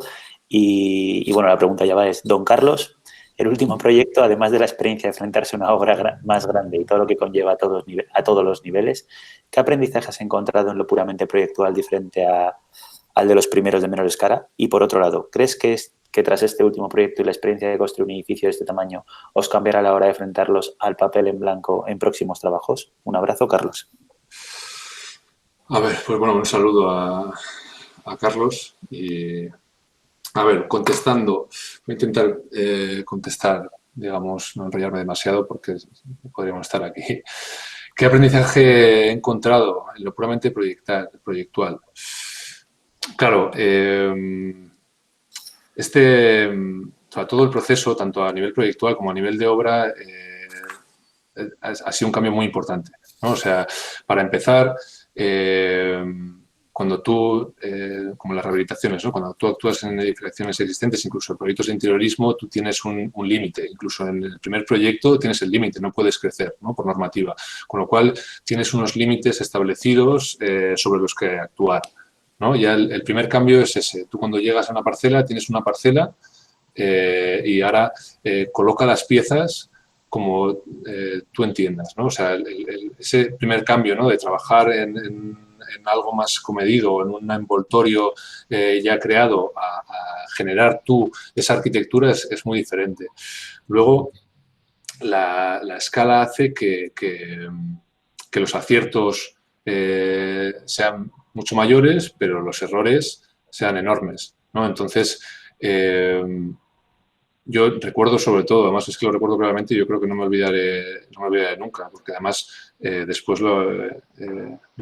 Y bueno, la pregunta ya va, es: don Carlos, el último proyecto, además de la experiencia de enfrentarse a una obra más grande y todo lo que conlleva a todos los niveles, ¿qué aprendizaje has encontrado en lo puramente proyectual diferente al de los primeros de menor escala? Y por otro lado, ¿crees que tras este último proyecto y la experiencia de construir un edificio de este tamaño os cambiará a la hora de enfrentarlos al papel en blanco en próximos trabajos? Un abrazo, Carlos. A ver, pues bueno, un saludo a Carlos y... A ver, contestando, voy a intentar contestar, digamos, no enrollarme demasiado porque podríamos estar aquí. ¿Qué aprendizaje he encontrado en lo puramente proyectual? Claro, todo el proceso, tanto a nivel proyectual como a nivel de obra, ha sido un cambio muy importante, ¿no? O sea, para empezar... cuando tú, como las rehabilitaciones, ¿no? Cuando tú actúas en edificaciones existentes, incluso en proyectos de interiorismo, tú tienes un límite. Incluso en el primer proyecto tienes el límite, no puedes crecer, ¿no? Por normativa. Con lo cual, tienes unos límites establecidos sobre los que actuar, ¿no? Ya el primer cambio es ese. Tú cuando llegas a una parcela, tienes una parcela y ahora coloca las piezas como tú entiendas, ¿no? O sea, ese primer cambio, ¿no? De trabajar en algo más comedido, en un envoltorio ya creado, a generar tú esa arquitectura es muy diferente. Luego, la escala hace que los aciertos sean mucho mayores, pero los errores sean enormes, ¿no? Entonces, yo recuerdo sobre todo, además es que lo recuerdo claramente y yo creo que no me olvidaré nunca, porque además después lo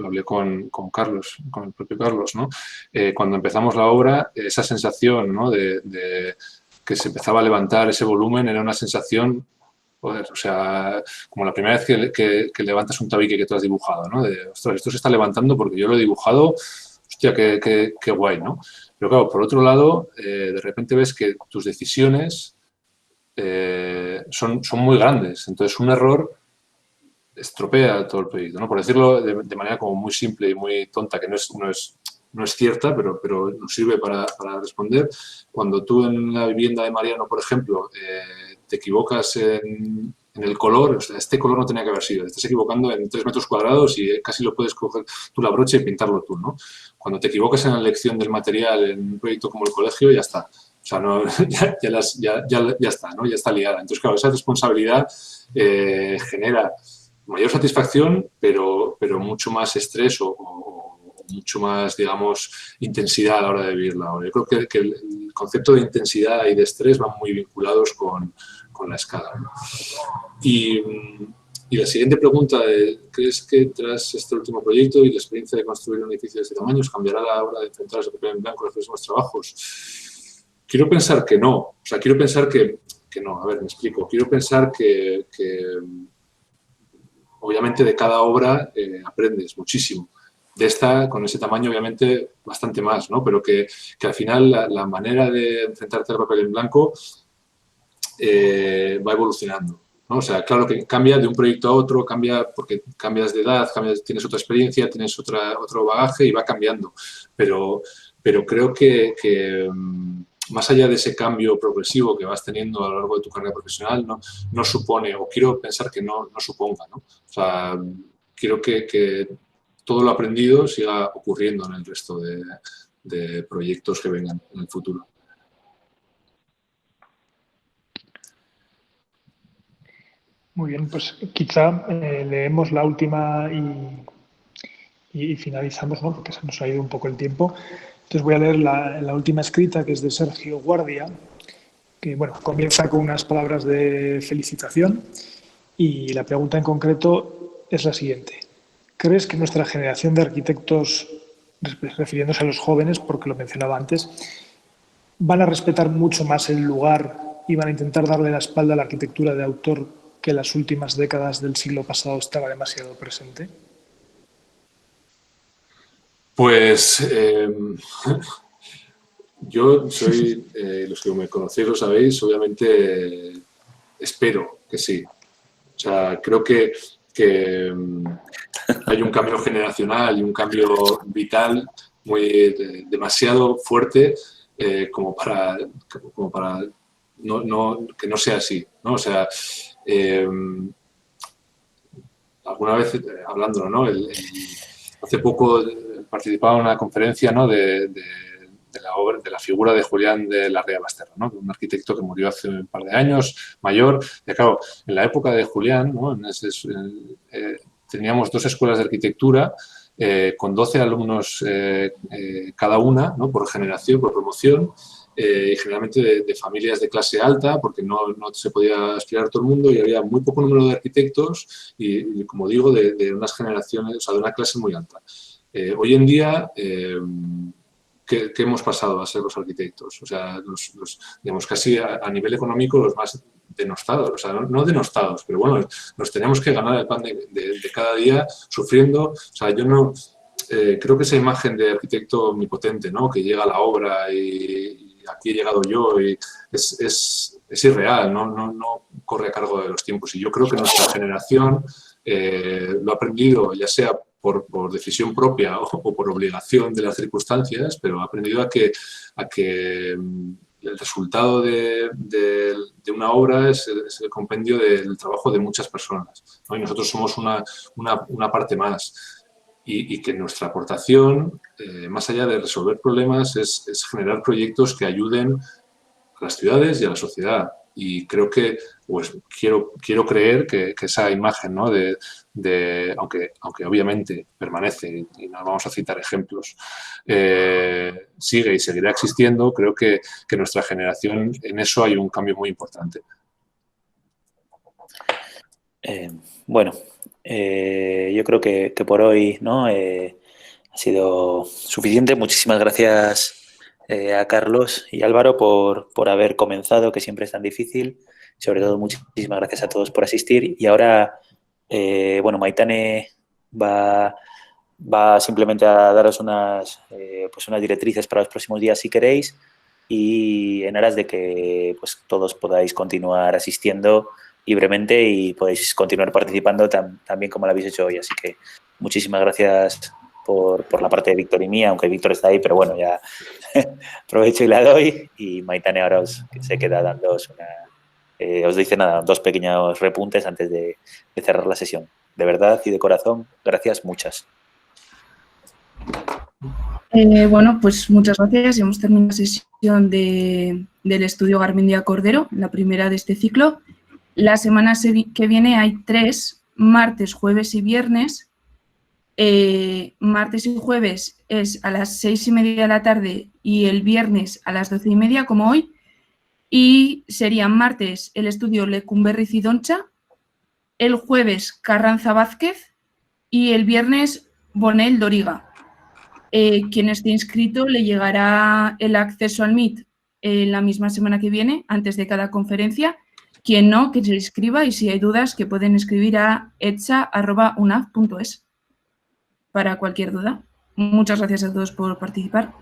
hablé con Carlos, con el propio Carlos, ¿no? Cuando empezamos la obra, esa sensación, ¿no? de que se empezaba a levantar ese volumen era una sensación, joder, o sea, como la primera vez que levantas un tabique que tú has dibujado, ¿no? De, ostras, esto se está levantando porque yo lo he dibujado, hostia, qué guay, ¿no? Pero claro, por otro lado, de repente ves que tus decisiones son muy grandes. Entonces, un error estropea todo el proyecto, ¿no? Por decirlo de manera como muy simple y muy tonta, que no es cierta, pero nos sirve para responder. Cuando tú en la vivienda de Mariano, por ejemplo, te equivocas en el color, o sea, este color no tenía que haber sido, te estás equivocando en 3 metros cuadrados y casi lo puedes coger tú la brocha y pintarlo tú, ¿no? Cuando te equivocas en la elección del material en un proyecto como el colegio, ya está. O sea, no, ya está, ¿no? Ya está liada. Entonces, claro, esa responsabilidad genera mayor satisfacción, pero mucho más estrés o mucho más, digamos, intensidad a la hora de vivirla. Yo creo que el concepto de intensidad y de estrés van muy vinculados con la escala, ¿no? Y la siguiente pregunta, ¿crees que tras este último proyecto y la experiencia de construir un edificio de este tamaño os cambiará la hora de enfrentarse al papel en blanco en los próximos trabajos? Quiero pensar que no. O sea, quiero pensar que no. A ver, me explico. Quiero pensar que obviamente de cada obra aprendes muchísimo. De esta, con ese tamaño, obviamente, bastante más, ¿no? Pero que al final la manera de enfrentarte al papel en blanco va evolucionando, ¿no? O sea, claro que cambia de un proyecto a otro, cambia porque cambias de edad, tienes otra experiencia, tienes otro bagaje y va cambiando. Pero creo que más allá de ese cambio progresivo que vas teniendo a lo largo de tu carrera profesional, no supone, o quiero pensar que no suponga, ¿no? O sea, quiero que todo lo aprendido siga ocurriendo en el resto de proyectos que vengan en el futuro. Muy bien, pues quizá leemos la última y finalizamos, ¿no? Porque se nos ha ido un poco el tiempo. Entonces voy a leer la última escrita, que es de Sergio Guardia, que bueno, comienza con unas palabras de felicitación y la pregunta en concreto es la siguiente. ¿crees que nuestra generación de arquitectos, refiriéndose a los jóvenes, porque lo mencionaba antes, van a respetar mucho más el lugar y van a intentar darle la espalda a la arquitectura de autor que en las últimas décadas del siglo pasado estaba demasiado presente? Pues yo soy, los que me conocéis lo sabéis, obviamente espero que sí. O sea, creo que hay un cambio generacional y un cambio vital demasiado fuerte como para que no sea así, ¿no? O sea, alguna vez hablándolo, ¿no? Hace poco participaba en una conferencia, ¿no? de la figura de Julián de Larrea Basterra, ¿no? Un arquitecto que murió hace un par de años, mayor. Y claro, en la época de Julián, ¿no? Teníamos 2 escuelas de arquitectura con 12 alumnos cada una, ¿no? Por generación, por promoción, y generalmente de familias de clase alta, porque no se podía aspirar todo el mundo y había muy poco número de arquitectos y como digo, de unas generaciones, o sea, de una clase muy alta. Hoy en día, ¿qué hemos pasado a ser los arquitectos? O sea, digamos, casi a nivel económico los más denostados, o sea, no denostados, pero bueno, nos tenemos que ganar el pan de cada día sufriendo. O sea, yo no creo que esa imagen de arquitecto omnipotente, ¿no? Que llega a la obra y aquí he llegado yo y es irreal, no corre a cargo de los tiempos. Y yo creo que nuestra generación lo ha aprendido, ya sea por decisión propia o por obligación de las circunstancias, pero ha aprendido a que el resultado de una obra es el compendio del trabajo de muchas personas, ¿no? Y nosotros somos una parte más. Y que nuestra aportación, más allá de resolver problemas, es generar proyectos que ayuden a las ciudades y a la sociedad. Y creo que, pues quiero creer que esa imagen, ¿no? aunque obviamente permanece, y nos vamos a citar ejemplos, sigue y seguirá existiendo, creo que nuestra generación, en eso hay un cambio muy importante. Bueno, yo creo que por hoy, ¿no? Ha sido suficiente. Muchísimas gracias a Carlos y Álvaro por haber comenzado, que siempre es tan difícil. Sobre todo, muchísimas gracias a todos por asistir. Y ahora, bueno, Maitane va simplemente a daros unas directrices para los próximos días, si queréis, y en aras de que pues, todos podáis continuar asistiendo libremente y podéis continuar participando también como lo habéis hecho hoy. Así que muchísimas gracias por la parte de Víctor y mía, aunque Víctor está ahí, pero bueno, ya aprovecho y la doy. Y Maitane ahora se queda dándoos os dice nada, 2 pequeños repuntes antes de cerrar la sesión. De verdad y de corazón, gracias muchas. Bueno, pues muchas gracias. Hemos terminado la sesión del estudio Garmendia Cordero, la primera de este ciclo. La semana que viene hay 3, martes, jueves y viernes. Martes y jueves es a las 6:30 de la tarde y el viernes a las 12:30, como hoy. Y serían martes el estudio Lecumberri Cidoncha, el jueves Carranza Vázquez y el viernes Bonel Doriga. Quien esté inscrito le llegará el acceso al Meet la misma semana que viene, antes de cada conferencia. Quien no, que se inscriba, y si hay dudas, que pueden escribir a etsa@unaf.es para cualquier duda. Muchas gracias a todos por participar.